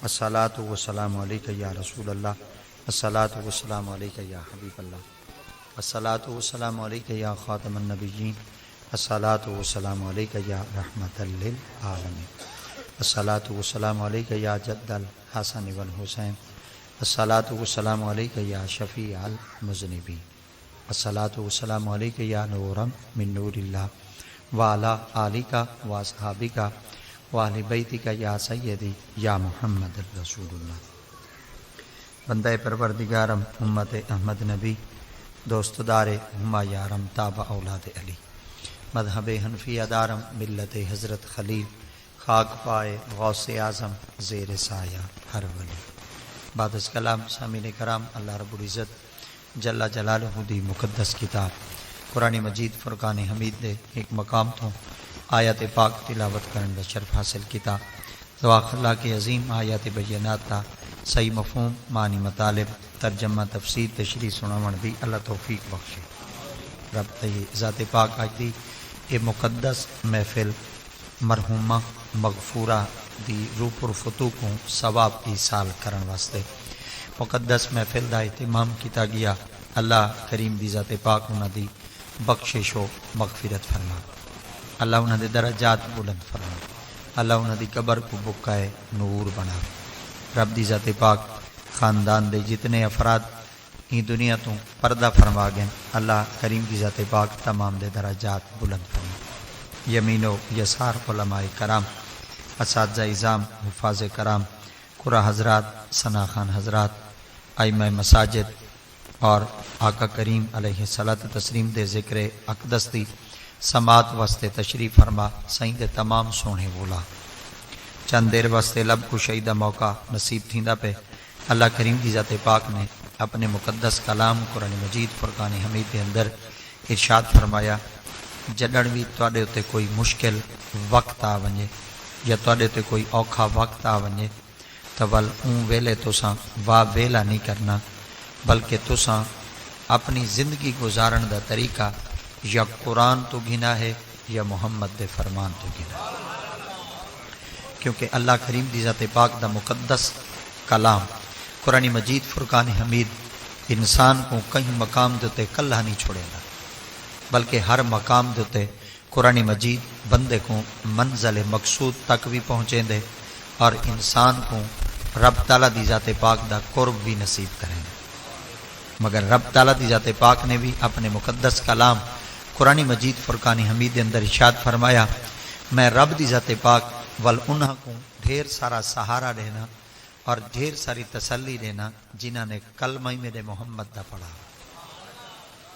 الصلاۃ والسلام علیک یا رسول اللہ، الصلاۃ والسلام علیک یا حبیب اللہ، الصلاۃ والسلام علیک یا خاتم النبیین، الصلاۃ والسلام علیک یا رحمۃ للعالمین، الصلاۃ والسلام علیک یا جد الحسن والحسین، الصلاۃ والسلام علیک یا شفیع المذنبین، الصلاۃ والسلام علیک یا نورا من نور اللہ وعلی آلک واصحابک واہل بیتک یا سیدی یا محمد رسول اللہ۔ بندہ پروردگارم امت احمد نبی، دوست دار ہما یارم تابع اولاد علی، مذہب حنفی دارم ملت حضرت خلیل، خاک پائے غوث اعظم زیر سایہ ہر ولی۔ بعد از کلام سامعین کرام، اللہ رب العزت جل جلالہ دی مقدس کتاب قرآن مجید فرقان حمید دے ایک مقام تو آیات پاک تلاوت کرن دا شرف حاصل کیتا۔ دعا اللہ کے عظیم آیات بینات دا صحیح مفہوم معنی مطالب ترجمہ تفسیر تشریح سناون دی اللہ توفیق بخشے۔ رب تے ذات پاک آج دی اے مقدس محفل مرحومہ مغفورہ دی روح پر فتو کو ثواب ایصال کرن واسطے مقدس محفل دا اہتمام کیتا گیا۔ اللہ کریم دی ذات پاک انہاں دی بخشش و مغفرت فرما، اللہ انہاں دے درجات بلند فرما، اللہ انہاں دی قبر کو بکائے نور بنا۔ رب دی ذات پاک خاندان دے جتنے افراد ہی دنیا تو پردہ فرما گئے، اللہ کریم دی ذات پاک تمام دے درجات بلند فرما۔ یمین و یسار علماء کرام، اساتذہ اعظام، حفاظ کرام، قرآ حضرات، ثنا خان حضرات، ائمہ مساجد اور آقا کریم علیہ الصلوۃ تسلیم دے ذکر اقدس دی سماعت واسطے تشریف فرما، سائیں دے تمام سونے بولا چند دیر واسطے لب کشائی دا موقع نصیب تھیندا پہ۔ اللہ کریم کی ذات پاک نے اپنے مقدس کلام قرآن مجید فرقان حمید کے اندر ارشاد فرمایا، جڈن بھی تواڈے اتے کوئی مشکل وقت آ ونجے یا تواڈے اتے کوئی اوکھا وقت آ ونجے تو ول اون ویلے تساں واہ ویلا نہیں کرنا، بلکہ تساں اپنی زندگی گزارن دا طریقہ یا قرآن تو گھنا ہے یا محمد دے فرمان تو گھنا ہے، کیونکہ اللہ کریم دی ذات پاک دا مقدس کلام قرآن مجید فرقان حمید انسان کو کہیں مقام دیتے کلہ نہیں چھوڑے گا، بلکہ ہر مقام دیتے قرآن مجید بندے کو منزل مقصود تک بھی پہنچیں دے اور انسان کو رب تعالیٰ دی ذات پاک دا قرب بھی نصیب کریں گے۔ مگر رب تعالیٰ دی ذات پاک نے بھی اپنے مقدس کلام قرآن مجید فرقان حمید اندر ارشاد فرمایا، میں رب دی ذات پاک ول انہاں کو ڈھیر سارا سہارا دینا اور ڈھیر ساری تسلی دینا جنہاں نے کلمہ میرے محمد دا پڑھا،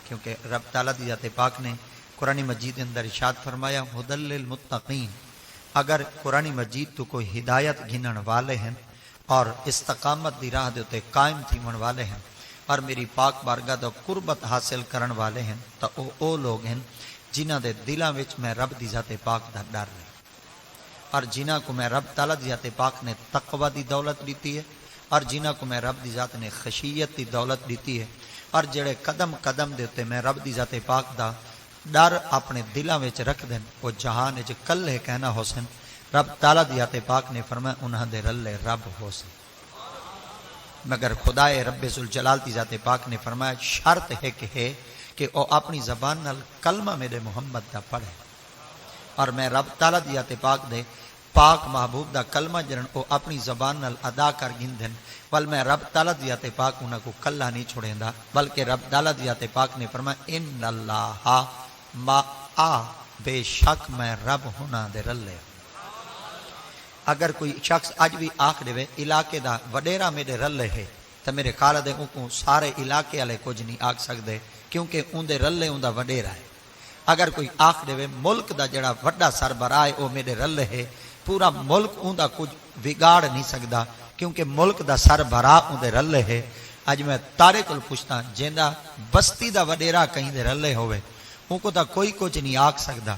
کیونکہ رب تعالیٰ دی ذات پاک نے قرآن مجید اندر ارشاد فرمایا، ھدی للمتقین، اگر قرآن مجید تو کوئی ہدایت گھنن والے ہیں اور استقامت دی راہ دے تے قائم تھیون والے ہیں اور میری پاک بارگاہ دا قربت حاصل کرن والے ہیں تو او لوگ ہیں جنہاں دے دلاں وچ میں رب دی ذات پاک دا ڈر ہے اور جنہاں کو میں رب تعالیٰ دی ذات پاک نے تقوی دی دولت دیتی ہے اور جنہاں کو میں رب دی ذات نے خشیت دی دولت دیتی ہے اور جڑے قدم قدم دے تے میں رب دی ذات پاک دا ڈر اپنے دلاں وچ رکھ دین، وہ جہان وچ کلے کہنا حسن، رب تعالیٰ دی ذات پاک نے فرمایا انہاں دے رلے رب حسن۔ مگر خدا رب ذوالجلال دی ذات پاک نے فرمایا شرط ہے کہ او اپنی زبان نال کلمہ میرے محمد دا پڑھے، اور میں رب تعالیٰ دی ذات پاک دے پاک محبوب دا کلمہ جرن او اپنی زبان نال ادا کر گندن، ول میں رب تعالیٰ دی ذات پاک انہاں کو کلہ نہیں چھوڑیندا، بلکہ رب تعالیٰ دی ذات پاک نے فرمایا ان اللہ ما بے شک میں رب ہونا دے رلے۔ اگر کوئی شخص اج بھی آکھ دے علاقے دا وڈیرا میرے رلے ہے تو میرے خیال دے کو سارے علاقے والے کچھ نہیں آکھ سکدے، کیونکہ اون دے رلے اون دا وڈیرا ہے۔ اگر کوئی آکھ دے ملک دا جڑا وڈا سربراہ ہے او میرے رلے ہے، پورا ملک اون دا کچھ بگاڑ نہیں سکدا، کیونکہ ملک دا سربراہ اون دے رلے ہے۔ اج میں تارے کول پوچھتا جیندا بستی دا وڈیرا کہیں دے رلے ہوئے اون کو تا کوئی کچھ نہیں آکھ سکدا،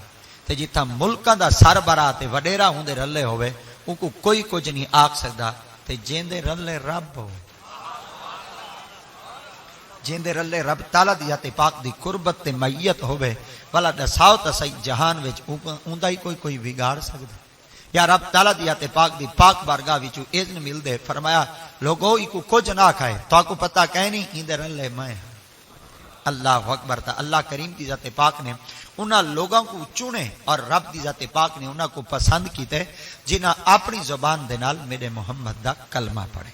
تے جتھا ملکاں دا سربراہ تے وڈیرا اون دے رلے ہوئے ان کو کوئی کچھ نہیں آکھ سکدا، تے جیندے رلے رب ہو، جیندے رلے رب تعالیٰ دی ذات پاک دی قربت تے معیت ہوئے والا دساؤ تا صحیح جہان وچ اوندا ہی کوئی بگاڑ سکدا، یا رب تعالیٰ دی ذات پاک دی پاک بارگاہ وچوں اذن مل دے فرمایا لوگو کو کچھ نہ کھائے تو کو پتہ کہیں نہیں ہی رن لے میں اللہ اکبر تا اللہ کریم دی ذات پاک نے انہاں لوگوں کو چنے اور رب دی ذات پاک نے انہاں کو پسند کیتے جنہاں اپنی زبان دے نال میرے محمد دا کلمہ پڑھے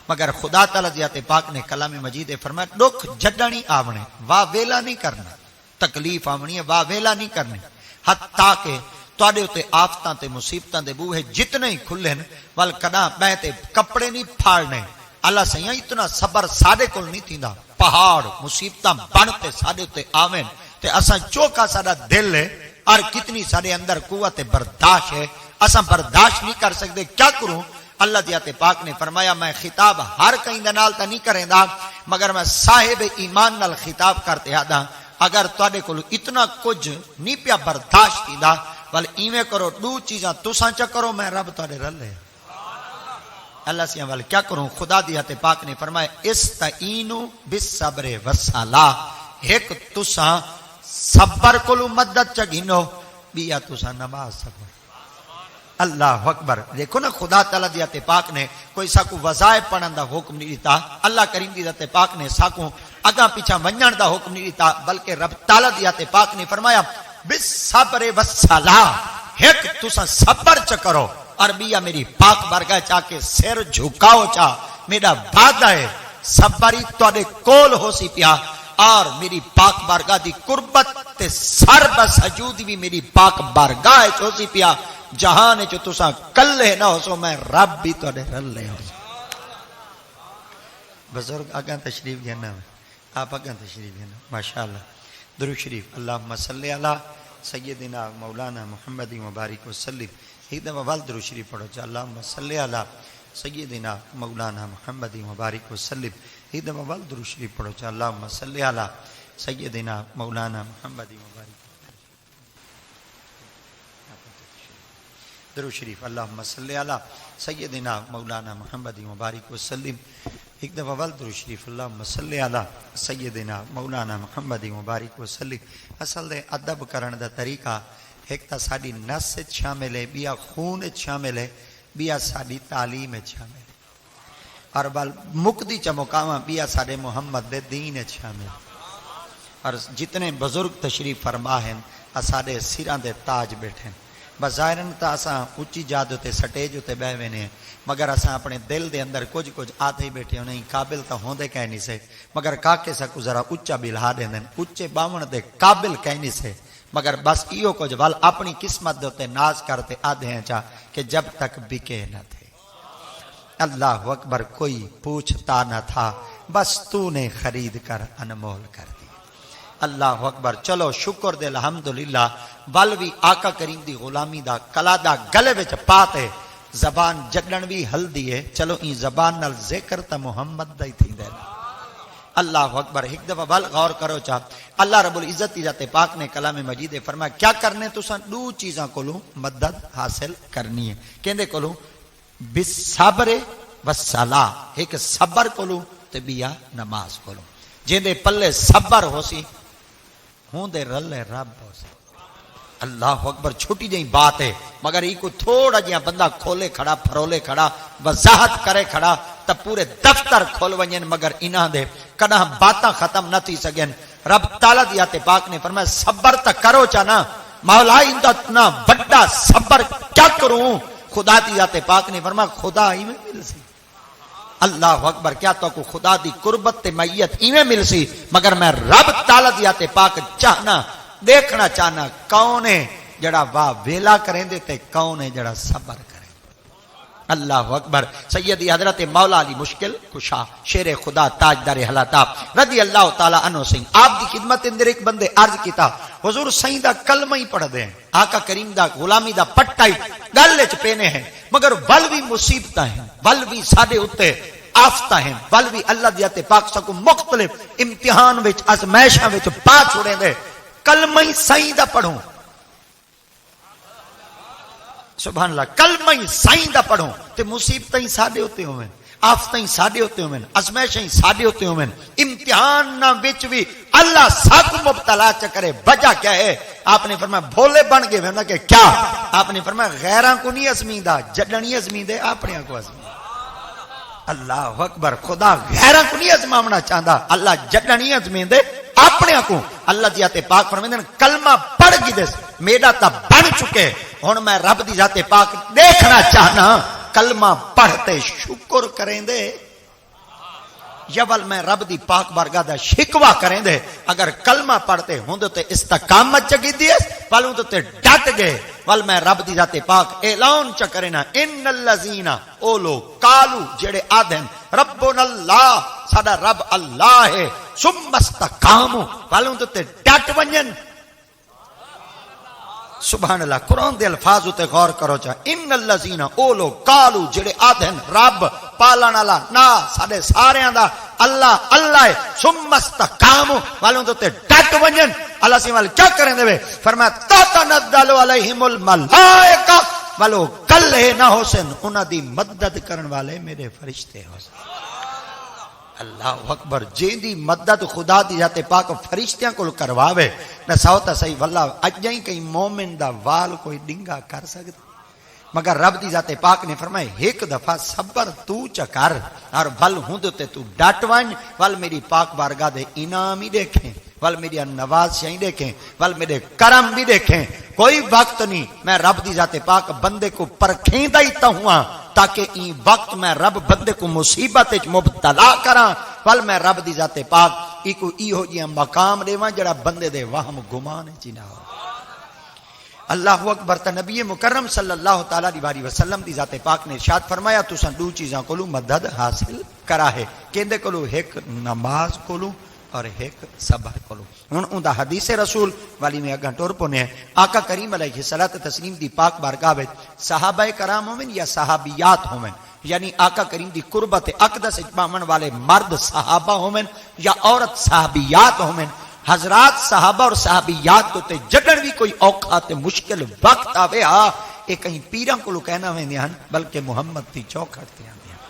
مگر خدا تعالیٰ دی ذات پاک نے کلام مجید فرمایا دکھ جڈنی آونے واہ ویلا نہیں کرنا تکلیف آونی ہے واہ ویلا نہیں کرنی حتیٰ کہ تواڈے اُتے آفتاں تے مصیبتاں دے بوہے جتنے ہی کھلن ول کڈاں میں تے کپڑے نہیں پھاڑنے اللہ سیاں اتنا صبر ساڈے کول نہیں تھیندا پہاڑ مصیبتاں بن تے ساڈے اُتے آویں تے اساں چوکا ساڈا دل ہے اور کتنی ساڈے اندر قوت برداشت ہے اساں برداشت نہیں کر سکدے کیا کروں اللہ دی ذات پاک نے فرمایا میں خطاب ہر کہیں دے نال تے نہیں کریندا مگر میں صاحب ایمان نال خطاب کرتے آدا اگر تواڈے کول اتنا کچھ نہیں پیا برداشت تھیندا ول ایویں کرو دو چیزاں تساں چ کرو میں رب تواڈے رلے اللہ سیاں ول کیا کروں خدا دی ذات پاک نے فرمایا استعینوا بالصبر والصلاۃ ایک تساں صبر کولو مدد چ گھنو بیا تساں نماز سکو اللہ اکبر دیکھو نا خدا تعالیٰ دی ذات پاک نے کوئی ساکو وظائف پڑھن دا حکم نہیں دیتا اللہ کریم دی ذات پاک نے ساکو اگاں پیچھا ونجن دا حکم نہیں دیتا بلکہ رب تعالیٰ دی ذات پاک نے فرمایا بالصبر والصلاۃ ایک تساں صبر چ کرو اور بیا میری پاک بارگاہ چا کے سر جھکاؤ چا میرا وعدہ ہے صبر ہی تواڈے کول ہو سی پیا اور میری پاک بارگاہ دی قربت تے سر بسجود بھی میری پاک بارگاہ چ ہو سی پیا جہان چ تساں کلے نہ ہو سو میں رب بھی تواڈے رلے ہو بزرگ اگاں تشریف گھنا آپ اگاں تشریف گھنا ماشاءاللہ درود شریف اللہم صلی علی سیدنا مولانا محمد مبارک وسلم ایک دفعہ ول درود شریف پڑھو چا اللہم صلی علی سیدنا مولانا محمد مبارک وسلم ایک دفعہ ول درود شریف پڑھو چا اللہم صلی علی سیدنا مولانا محمد مبارک درود شریف اللہم صلی علی سیدنا مولانا محمد مبارک وسلم ایک دفعہ ول درود شریف اللہم صلی علی سیدنا مولانا محمد مبارک وسلم اصل دے ادب کرن دا طریقہ ایک تا ساڈی نس شامل ہے بیا خون شامل ہے بیا ساڈی تعلیم شامل ہے اور بل مقدی چ مقام بیا ساڈے محمد دے دین شامل اور جتنے بزرگ تشریف فرما ہیں ساڈے سراں دے تاج بیٹھے بظاہرن تا اساں اونچی جاد تے سٹیج تے بیٹھے وینے مگر اساں اپنے دل دے اندر کچھ آدھے بیٹھے نہیں قابل تا ہوندے کہیں نہیں سے مگر کاکے سا کو ذرا اونچا بلہا دیندن اونچے باون دے قابل کہیں نہیں سے مگر بس ایو کچھ ول اپنی قسمت دے تے ناز کرتے آدھے ہیں چا کہ جب تک بکے نہ تھے اللہ اکبر کوئی پوچھتا نہ تھا بس تو نے خرید کر انمول کر دی اللہ اکبر چلو شکر دے الحمدللہ ول بھی آقا کریم دی غلامی دا کلا دا گلے وچ پاتے زبان جگن بھی ہلدی ہے چلو این زبان نال ذکر تا محمد دا ہی تھی دے اللہ اکبر ایک دفعہ ول غور کرو چاہ اللہ رب العزت ذات پاک نے کلام مجید فرمایا کیا کرنے تو سن دو چیزاں کولوں مدد حاصل کرنی ہے کہندے کولوں بالصبر والصلاۃ ایک صبر کولوں تے بیا نماز کولوں جیندے پلے صبر ہو سی ہوں دے رلے رب ہو سی اللہ اکبر چھوٹی جہی بات ہے مگر یہ کو تھوڑا جہاں بندہ کھولے کھڑا پھرولے کھڑا وضاحت کرے کھڑا تب پورے دفتر کھول ونجن مگر انہاں دے کنا باتاں ختم نہ تھی سگن رب تعالیٰ دی ذات پاک نے فرمایا صبر تا کرو چانا مولا اندہ اتنا بڑا صبر کیا کروں خدا دی ذات پاک نے فرمایا خدا ہی میں مل سی اللہ اکبر کیا تو کو خدا دی قربت تے میت ایویں مل سی مگر میں رب تعالیٰ دی ذات پاک چاہنا دیکھنا چاہنا کون ہے جڑا واہ ویلا کریں دے تے کون ہے جڑا صبر کریں اللہ اکبر سیدی حضرت مولا علی مشکل کشا شیر خدا تاجدار حلاتا رضی اللہ تعالی عنہ سنگھ آپ دی خدمت اندر ایک بندے عرض کیتا حضور سائیں دا کلمہ ہی پڑھ دیں آقا کریم دا غلامی دا پٹا ہی گل وچ پینے ہیں مگر ول بھی مصیبتاں ہیں ول بھی ساڈے اوتے آفتہ ہیں ول بھی اللہ دی ذات پاک سکو مختلف امتحان وچ ازمائشاں وچ پا چھوڑے دے کلمہ ہی سائیں دا پڑھوں سبحان اللہ کلمہ ہی سائیں دا پڑھوں تے مصیبتیں ہی ساڈے ہوتے ہوئے آفتیں ساڈے ہوتے ہوئے ازمائشیں ساڈے ہوتے ہوئے امتحان وچ بھی اللہ ساکو مبتلا چکرے وجہ کیا ہے؟ آپ نے فرمایا بھولے بن گئے. میں کہ کیا؟ آپ نے فرمایا غیراں کو نہیں ازمیندہ جڈنی ازمیندے اپنے کو ازمیندہ. اللہ اکبر. خدا غیراں کو نہیں ازماونا چاہتا, اللہ جڈنی ازمیندے اپنے کو. اللہ دی ذات پاک فرماندے کلمہ پڑھ گئی دس میرا تا بن چکے, ہن میں رب دی ذات پاک دیکھنا چاہنا کلمہ پڑھتے شکر کریں دے یا ول میں رب دی پاک بارگاہ دا شکوا کریں دے. اگر کلمہ پڑھتے ہوں تے استقامت چگی دیے ول ہوں تے ڈٹ گئے ول میں رب دی ذات پاک اعلان چکرنا ان الذین اولو قالو جڑے آدھن ربنا اللہ ساڈا رب اللہ ہے ثم استقاموا ول ہوں تے ڈٹ ونجن. سبحان اللہ. قرآن دے الفاظ تے غور کرو چا ان الذین اولو قالو جڑے آدھن رب پالن والا نا ساڈے ساریاں دا اللہ اللہ ہے ثم استقاموا والوں تے ڈٹ ونجن. اللہ سی وال کیا کریں دے فرمایا تتنزل علیہم الملائکہ ولو کل ہے نہ حسن انہاں دی مدد کرن والے میرے فرشتے ہو. اللہ اکبر. جیں دی مدد خدا دی ذات پاک فرشتیاں کول کرواوے نہ سوتا صحیح واللہ اجیں کئی مومن دا وال کوئی ڈنگا کر سکدا, مگر رب دی ذات پاک نے فرمایا ایک دفعہ صبر تو چکر اور ول ہوں تے تو ڈٹ ون ول میری پاک بارگاہ دے انعام ہی دیکھیں ول میری نوازشیں دیکھیں ول میرے کرم بھی دیکھیں. کوئی وقت نہیں میں رب دی ذات پاک بندے کو پرکھیندا ہی تا ہوا تاکہ این وقت میں رب بندے کو مصیبت وچ مبتلا کراں ول میں رب دی ذات پاک ایکو ایہو جیاں مقام دیواں جڑا بندے دے وہم گمان وچ نہ ہو. اللہ اکبر. تے نبی مکرم صلی اللہ تعالی علیہ وسلم دی ذات پاک نے ارشاد فرمایا تساں دو چیزاں کولو مدد حاصل کرا ہے کیندے کولو ایک نماز کولو اور ایک صبر کولو. ہن اوندا حدیث رسول والی میں اگاں ٹر پونے آقا کریم علیہ الصلوۃ تسلیم دی پاک بارگاہ وچ صحابہ کرام ہوویں یا صحابیات ہوویں یعنی آقا کریم دی قربت اقدس وچ پاون والے مرد صحابہ ہوویں یا عورت صحابیات ہوویں حضرات صحابہ اور صحابیات تے جڑن بھی کوئی اوقات مشکل وقت آوے ہا اے کہیں پیراں کولو کہنا ویندے ہن بلکہ محمد دی چوکھٹ تے آندے ہن.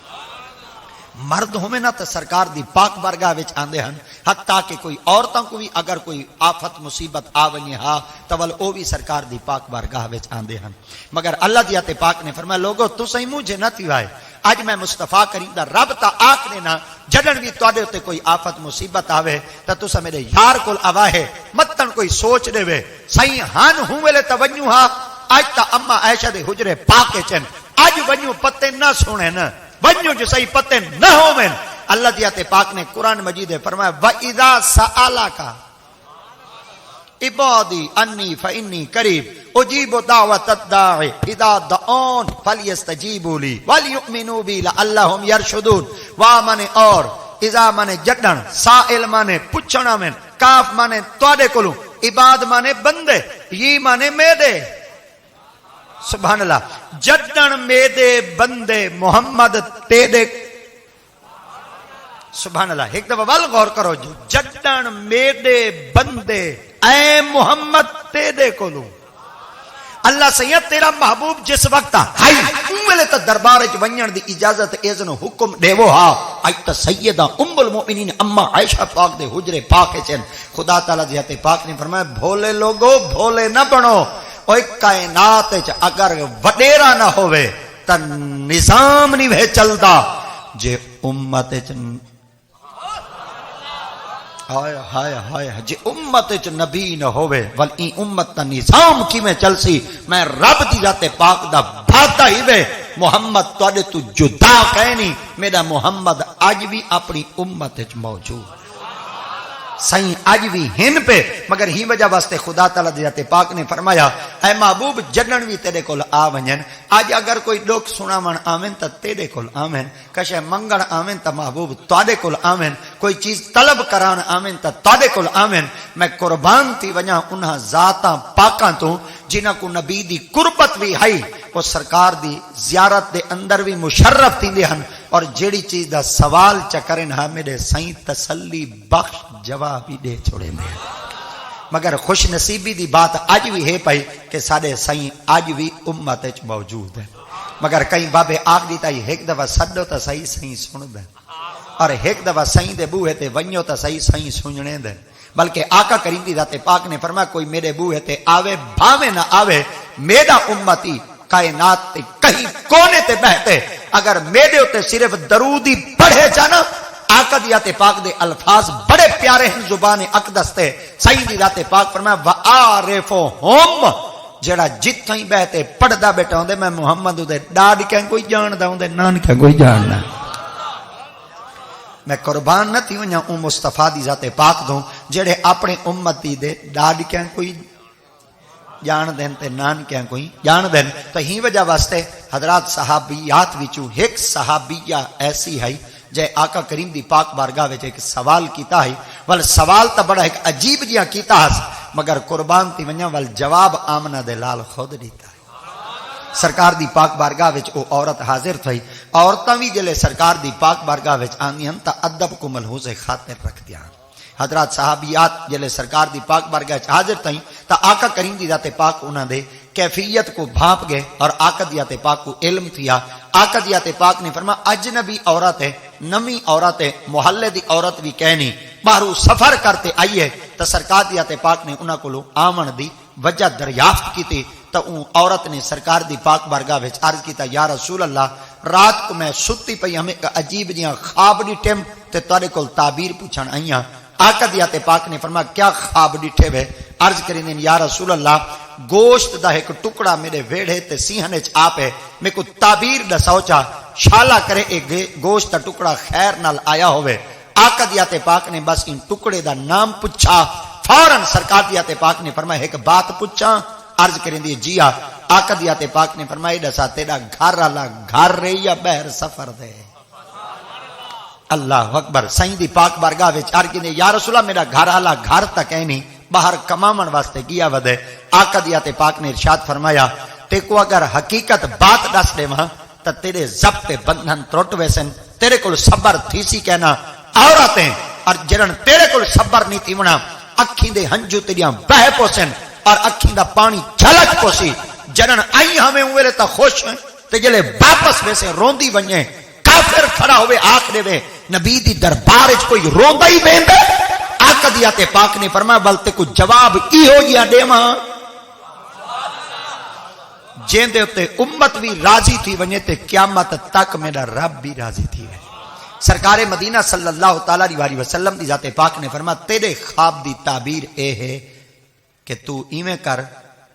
مرد ہوویں نا تے سرکار دی پاک بارگاہ وچ آندے ہن حتیٰ کہ کوئی عورتاں کو بھی اگر کوئی آفت مصیبت آ ونجے ہا تو ول او بھی سرکار دی پاک بارگاہ وچ آندے ہن. مگر اللہ دی ذات پاک نے فرمایا لوگو تسیں مجھے نہ تھیوائے اج میں مصطفیٰ کریم دا رب تا آکھنے نا جدن بھی تواڈے تے کوئی آفت مصیبت آوے تے تساں میرے یار کول آواہے متن کوئی سوچ دے وے صحیح ہن ہوں ویلے تے ونجو ہا اج تا اما عائشہ دے حجرے پاک چن اج ونجو پتے نہ سونے نا ونجو جو صحیح پتے نہ ہوویں. اللہ دی ذات پاک نے قرآن مجید میں فرمایا وَإِذَا سَأَلَكَ عبادی انی فإنی قریب اجیب دعوت الداعی اذا دعون فلیستجیبوا لی ولیؤمنوا بی لعلہم یرشدون. وا مانے اور اذا مانے جڈن سائل مانے پوچھنا میں کاف مانے تواڈے کولوں عباد مانے بندے یہ مانے میرے. سبحان اللہ. جڈن میرے بندے محمد تیرے سبحان اللہ. ایک دفعہ ول غور کرو جو جڈن میرے بندے اے محمد تیرے کولوں اللہ سید تیرا محبوب جس وقت ہائی اولے تے دربار وچ ونجن دی اجازت اذن حکم دیو ہا اج تے سیدہ ام المؤمنین اما عائشہ پاک دے حجرے پاک وچ خدا تعالی دی ذات پاک نے فرمایا بھولے لوگو بھولے نہ بنو اوے کائنات وچ اگر وڈیرا نہ ہوے تے نظام نہیں وے چلدا جے امت وچ ہائے ہائے ہائے جے امت وچ نبی نہ ہوے ول ای امت دا نظام کیویں چلسی. میں رب دی ذات پاک دا بھاتا ہی وے محمد تواڈے تو جدا کہنی میرا محمد اج بھی اپنی امت وچ موجود سائیں اج بھی ہن پہ مگر ہی وجہ واسطے خدا تعالی دی ذات پاک نے فرمایا اے محبوب جنن بھی تیرے کول آ ونجن اج اگر کوئی دکھ سناون آویں تے تیرے کول آویں کشے منگن آویں تے محبوب تواڈے کول آویں کوئی چیز طلب کران آویں تے تواڈے کول آویں. میں قربان تھی ونجا انہاں ذاتاں پاکاں تو جنہاں کو نبی دی قربت بھی ہے وہ سرکار دی زیارت دے اندر بھی مشرف تھیندے ہن اور جیڑی چیز دا سوال چکرن ہا میرے سائیں تسلی بخش جواب بھی دے چھوڑے میں. مگر خوش نصیبی دی بات اج بھی ہے پئی کہ ساڈے سائیں اج بھی امت وچ موجود ہیں. مگر کئی بابے آکھ دیتا ہی ایک دفعہ سڈو تا صحیح صحیح سن دے اور ایک دفعہ صحیح دے بوہے تے ونجو تا صحیح صحیح سننے دے. بلکہ آقا کریم دی ذات پاک نے فرمایا کوئی میرے بوہے تے آوے بھاوے نہ آوے میرا امتی کائنات تے کہیں کونے تے بہتے اگر میرے ہوتے صرف درودی پڑھے جانا. آقا دی ذات پاک دے الفاظ بڑے پیارے ہیں زبان اقدس تے. صحیح دی ذات پاک فرمایا وَآرِفُهُمْ جڑا جتھاں ہی بہتے پڑھدا بیٹھا ہوندے میں محمد دے ڈاڈ کہیں کوئی جاندا ہوندے نان کہیں کوئی جاندا. میں قربان نہ تھی ونجا مصطفیٰ دی ذات پاک دوں جڑے اپنے امتی دے ڈاڈ کہیں کوئی جان دین تے نان کہیں کوئی جان دین. تو ہی وجہ واسطے حضرات صحابیات وچوں ایک صحابیہ ایسی ہے جے آقا کریم دی پاک بارگاہ وچ ایک سوال کیتا ہے. ول سوال تا بڑا ایک عجیب جیا کیتا ہے مگر قربان تھی ونجا ول جواب آمنہ دے لال خود دیتا ہے. سرکار دی پاک بارگاہ وچ او عورت حاضر تھی. عورتاں وی جلے سرکار دی پاک بارگاہ وچ آندیاں تا ادب کو ملحوظ خاطر رکھ دیاں. حضرات صحابیات جلے سرکار دی پاک بارگاہ وچ حاضر تھیں تا آقا کریم دی ذات پاک انہاں دے کیفیت کو بھانپ گئے اور آقا دی ذات پاک کو علم تھیا. آقا دی ذات پاک نے فرمایا اجنبی عورت ہے نمی عورت ہے محلے دی عورت بھی کہنی باہرو سفر کرتے آئیے. تا سرکار دی ذات پاک نے انہاں کولو آمن دی وجہ دریافت کی تھی. تو اون عورت نے سرکار دی پاک بارگاہ وچ عرض کیتا یا رسول اللہ رات کو میں ستی پئی ہمیں عجیب جیاں خواب ڈٹھم تے تواڈے کول تعبیر پوچھن آئیاں. آقا دی ذات پاک نے فرمایا کیا خواب ڈٹھے وے؟ عرض کریں یا رسول اللہ گوشت دا ایک ٹکڑا میرے ویڑھے تے سیہنے چ آپ ہے میں کو تعبیر دساؤ چا شالا کرے ایک گوشت دا ٹکڑا خیر نال آیا ہوئے. آقا دی ذات پاک نے بس ان ٹکڑے دا نام پوچھا فوراً سرکار دی ذات پاک نے فرمایا ایک بات پوچھا. عرض کریں دی جی ہاں. آقا دی ذات پاک نے فرمایا دسا تیرا گھر والا گھر رہی یا بہر سفر دے. اللہ اکبر. سائیں دی پاک بارگاہ وچ عرض کیندے یا رسول اللہ میرا گھر والا گھر تک ہے نہیں باہر کمامن واسطے گیا ودے. آقا دی ذات پاک نے ارشاد فرمایا تے کو اگر حقیقت بات دس دے وہاں تے تیرے ضبط بندھن ٹوٹ ویسن تیرے کول صبر تھی سی کہنا عورتیں اور جڑن تیرے کول صبر نہیں تھی ونا اکھیں دے ہنجو تیریاں بہہ پوسن اور اکھیں دا پانی جھلک پوسی جڑن آئی ہمیں ویلے تا خوش ہیں تے جلے واپس ویسے روندی ونجے کافر کھڑا ہوئے آکھ دے وے نبی دی دربار وچ کوئی روندا ہی ویندے. آقا دی ذات پاک نے فرمایا بلتے کو جواب ای ہو گیا دیواں جیندے تے امت بھی راضی تھی ونجے تے قیامت تک میرا رب بھی راضی تھی وے. سرکار مدینہ صلی اللہ تعالی علیہ وسلم دی ذات پاک نے فرمایا تیرے خواب دی تعبیر اے ہے کہ تو ایویں کر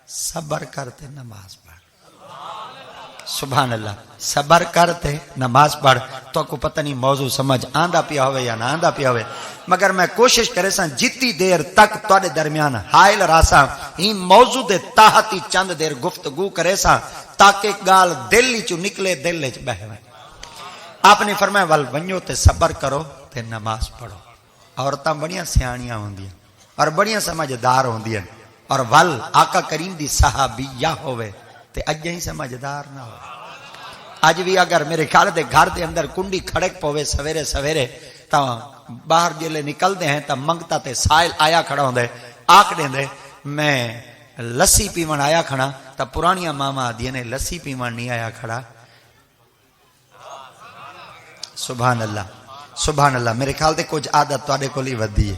صبر کرتے نماز پڑھ. سبحان اللہ. صبر کرتے نماز پڑھ. تو کو پتہ نہیں موضوع سمجھ آندا پیا ہوئے یا نہ آندا پیا ہوئے مگر میں کوشش کرے سا جتنی دیر تک تواڈے درمیان حائل راسا ہی موضوع دے تحت ہی چند دیر گفتگو کرے سا تاکہ گال دل وچ نکلے دل وچ بہے. آپ نے فرمایا ول ونجو تے صبر کرو تے نماز پڑھو. عورتاں بڑیاں سیاںیاں ہوندیاں اور بڑیاں سمجھدار ہوندیاں اور ول آقا کریم دی صحابیہ ہوئے تے اج ہی سمجھدار نہ ہو. اج بھی اگر میرے خیال دے گھر دے اندر کنڈی کھڑک پوے سویرے سویرے تا باہر جلے نکل دے ہیں تا منگتا تے سائل آیا کھڑا ہوندے آکھ دیندے میں لسی پیون آیا کھڑا تا پرانیاں ماما آدیاں نے لسی پیون نہیں آیا کھڑا. سبحان اللہ سبحان اللہ. میرے خیال دے کچھ عادت تواڈے کول ہی ودی ہے.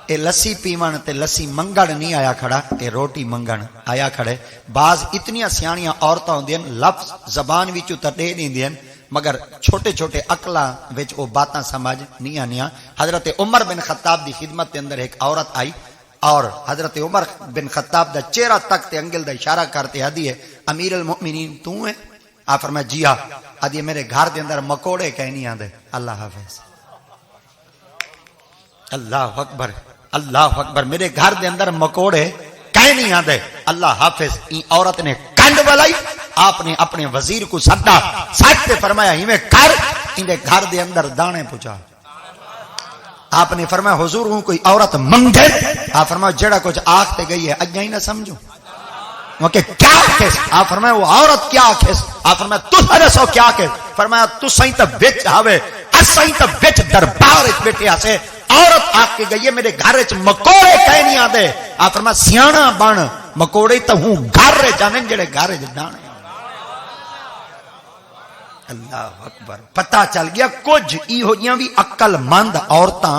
اے لسی پیون تے لسی منگن نہیں آیا کھڑا اے روٹی منگن آیا کھڑے. بعض اتنیاں سیاںیاں عورتاں ہوندیاں لفظ زبان وچوں تے دے دیندیاں مگر چھوٹے چھوٹے عقلاں وچ او باتاں سمجھ نہیں آنیاں. حضرت عمر بن خطاب دی خدمت دے اندر ایک عورت آئی اور حضرت عمر بن خطاب دا چہرہ تک تے انگل دا اشارہ کرتے ہدی ہے امیر المؤمنین تو ہے؟ آپ فرمایا جی ہاں. ادی میرے گھر دے اندر مکوڑے کہیں نہیں آندے. اللہ حافظ. اللہ اکبر اللہ اکبر. میرے گھر دے اندر مکوڑے کہیں نہیں آندے. اللہ حافظ. این عورت نے کنڈ ولائی. آپ نے اپنے وزیر کو سدا سچ تے فرمایا ہمیں کر ان دے گھر دے اندر دانے پہنچا. آپ نے فرمایا حضور ہوں کوئی عورت منگے. آپ فرمایا جڑا کچھ آکھتے گئی ہے اجا ہی نہ سمجھو کہ کیا آکھے. آپ فرمایا وہ عورت کیا آکھے. آپ فرمایا تو سو کیا آکھے. فرمایا تو سائیں تے وچ آوے اسائیں تے وچ دربار وچ بیٹھے آسے عورت آکھ کے گئی ہے میرے گھر وچ مکوڑے کہیں نہیں آندے. آپ فرمایا سیاںا بن مکوڑے تے ہوں گھر جانے جڑے گھر وچ دانے. اللہ اکبر. پتہ چل گیا کچھ ایہو بھی عقل مند عورتاں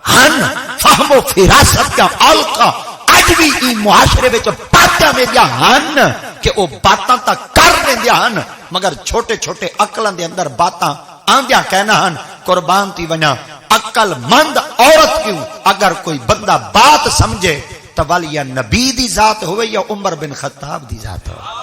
ہن فہم و فراست کا آلکا اج بھی ای معاشرے وچ باتاں ویندیاں ہن کہ او باتاں تک کر لیندیاں ہن مگر چھوٹے چھوٹے عقلاں دے اندر باتاں آندیاں کہنا ہن. قربان تھی وجہ عقل مند عورت کیوں اگر کوئی بندہ بات سمجھے تو والی یا نبی دی ذات ہوئے یا عمر بن خطاب دی ذات ہوئے.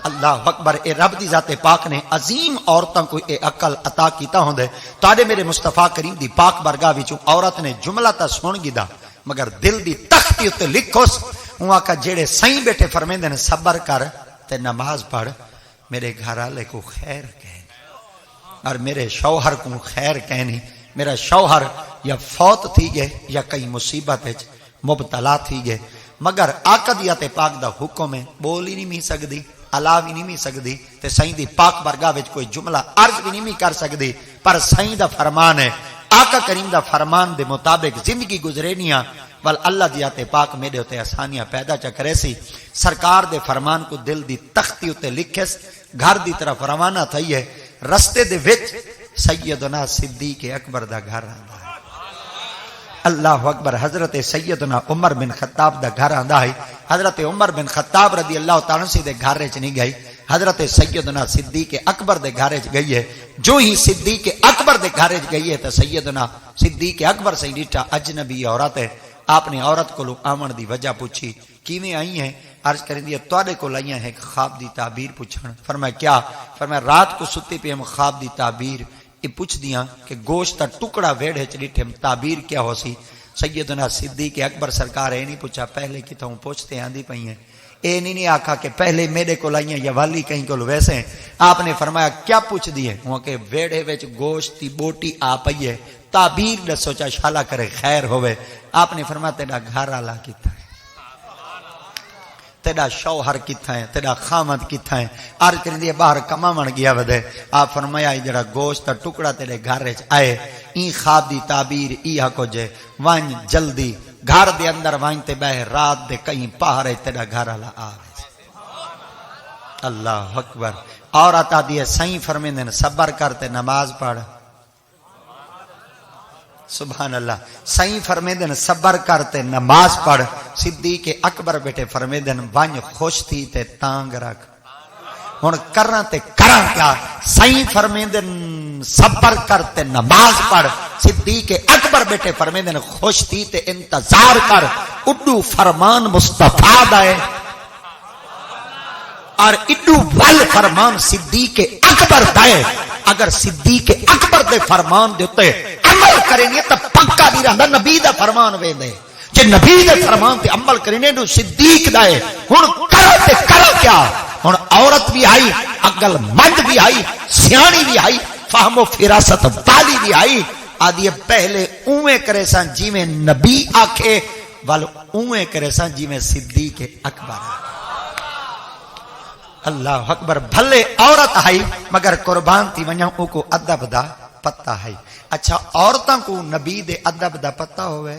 اللہ اکبر. اے رب دی ذات پاک نے عظیم عورتاں کو اے عقل عطا کیتا ہوندے. تاڑے میرے مصطفیٰ کریم دی پاک بارگاہ وچوں عورت نے جملہ تا سن گیدا مگر دل دی تختی اتے لکھوس ہوا کا جیڑے سائیں بیٹھے فرمیندے نے صبر کر تے نماز پڑھ میرے گھر والے کو خیر کہنی اور میرے شوہر کو خیر کہنی. میرا شوہر یا فوت تھی گئے یا کئی مصیبت مبتلا تھی گئے مگر آقا دی ذات پاک دا حکم ہے بول ہی نہیں می سکدی الا بھی نہیں می سکدی تے سائیں دی پاک بارگاہ وچ کوئی جملہ عرض بھی نہیں می کر سکدی پر سائیں دا فرمان ہے آقا کریم دا فرمان دے مطابق زندگی گزرینیاں ول اللہ دی ذات پاک میرے ہوتے آسانیاں پیدا چا کرے سی. سرکار دے فرمان کو دل دی تختی ہوتے لکھس گھر دی طرف روانہ تھی ہے. رستے دے وچ سیدنا صدیق اکبر دا گھر آندا ہے. اللہ اکبر. حضرت سیدنا عمر بن خطاب دا گھر آندا ہے. حضرت عمر بن خطاب رضی اللہ تعالیٰ سے دے گھر وچ نہیں گئی. حضرت سیدنا صدیق اکبر دے گھر وچ گئی ہے. جو ہی صدیق اکبر دے گھر وچ گئی ہے تو سیدنا صدیق اکبر سے ڈٹا اجنبی عورت ہے. آپ نے عورت کو آمن دی وجہ پوچھی کیویں آئی ہیں عرض کریں دی تواڈے کول آئیاں ہیں خواب دی تعبیر پوچھن. فرمایا کیا؟ فرمایا رات کو ستے پہ ہم خواب دی تعبیر یہ پوچھ دیاں کہ گوشت دا ٹکڑا ویڑے چ ڈٹھے تعبیر کیا ہو سی. سیدنا صدیق اکبر سرکار اے نہیں پوچھا پہلے کتوں پوچھتے آندی پئی ہیں اے نہیں آکھا کہ پہلے میرے کول آئیاں یا والی کہیں کول ویسے ہیں. آپ نے فرمایا کیا پوچھ دیے؟ ہوں کہ ویڑے وچ گوشت دی بوٹی آ پئی ہے تعبیر دسو چا شالا کرے خیر ہوئے. آپ نے فرمایا تیرا گھر والا کتھا ہے تیرا شوہر کتھا ہے تیرا خامد کتھا ہے. عرض کریں دی باہر کماون گیا ودے. آپ فرمایا جڑا گوشت دا ٹکڑا تیرے گھر وچ آئے این خواب دی تعبیر ای ہکو جے وان جلدی گھر دے اندر وان تے بہ رات دے کہیں پہرے تیرا گھر والا آوے. اللہ اکبر. اور عطا دی سائیں فرمیندے صبر کر تے نماز پڑھ. سبحان اللہ. سائیں فرمیندن صبر کرتے نماز پڑھ. صدیق اکبر بیٹے فرمیندن ونج خوش تھی تے تانگ رکھ. ہن کرنا تے کراں کیا؟ سائیں فرمیندن صبر کرتے نماز پڑھ. صدیق اکبر بیٹے فرمیندن خوش تھی تے انتظار کر اڈو فرمان مصطفیٰ دا ہے اور اڈو ول فرمان صدیق اکبر دا ہے. اگر صدیق اکبر دے فرمان دے تے عمل کریں گے تو پکا نہیں رہندا نبی دا فرمان ویندے. جے نبی دے فرمان تے عمل کریں گے تو صدیق دا ہے. ہن کرو تے کرو کیا؟ ہن عورت بھی آئی عقل مند بھی آئی سیانی بھی آئی فہم و فراست والی بھی آئی. آدھی پہلے اویں کرے سان جی میں نبی آکھے ول اویں کرے سان جی میں صدیق اکبر. اللہ اکبر. بھلے عورت آئی مگر قربان تھی ونجاں او کو ادب دا پتہ ہے. اچھا عورتاں کو نبی دے ادب دا پتہ ہوئے؟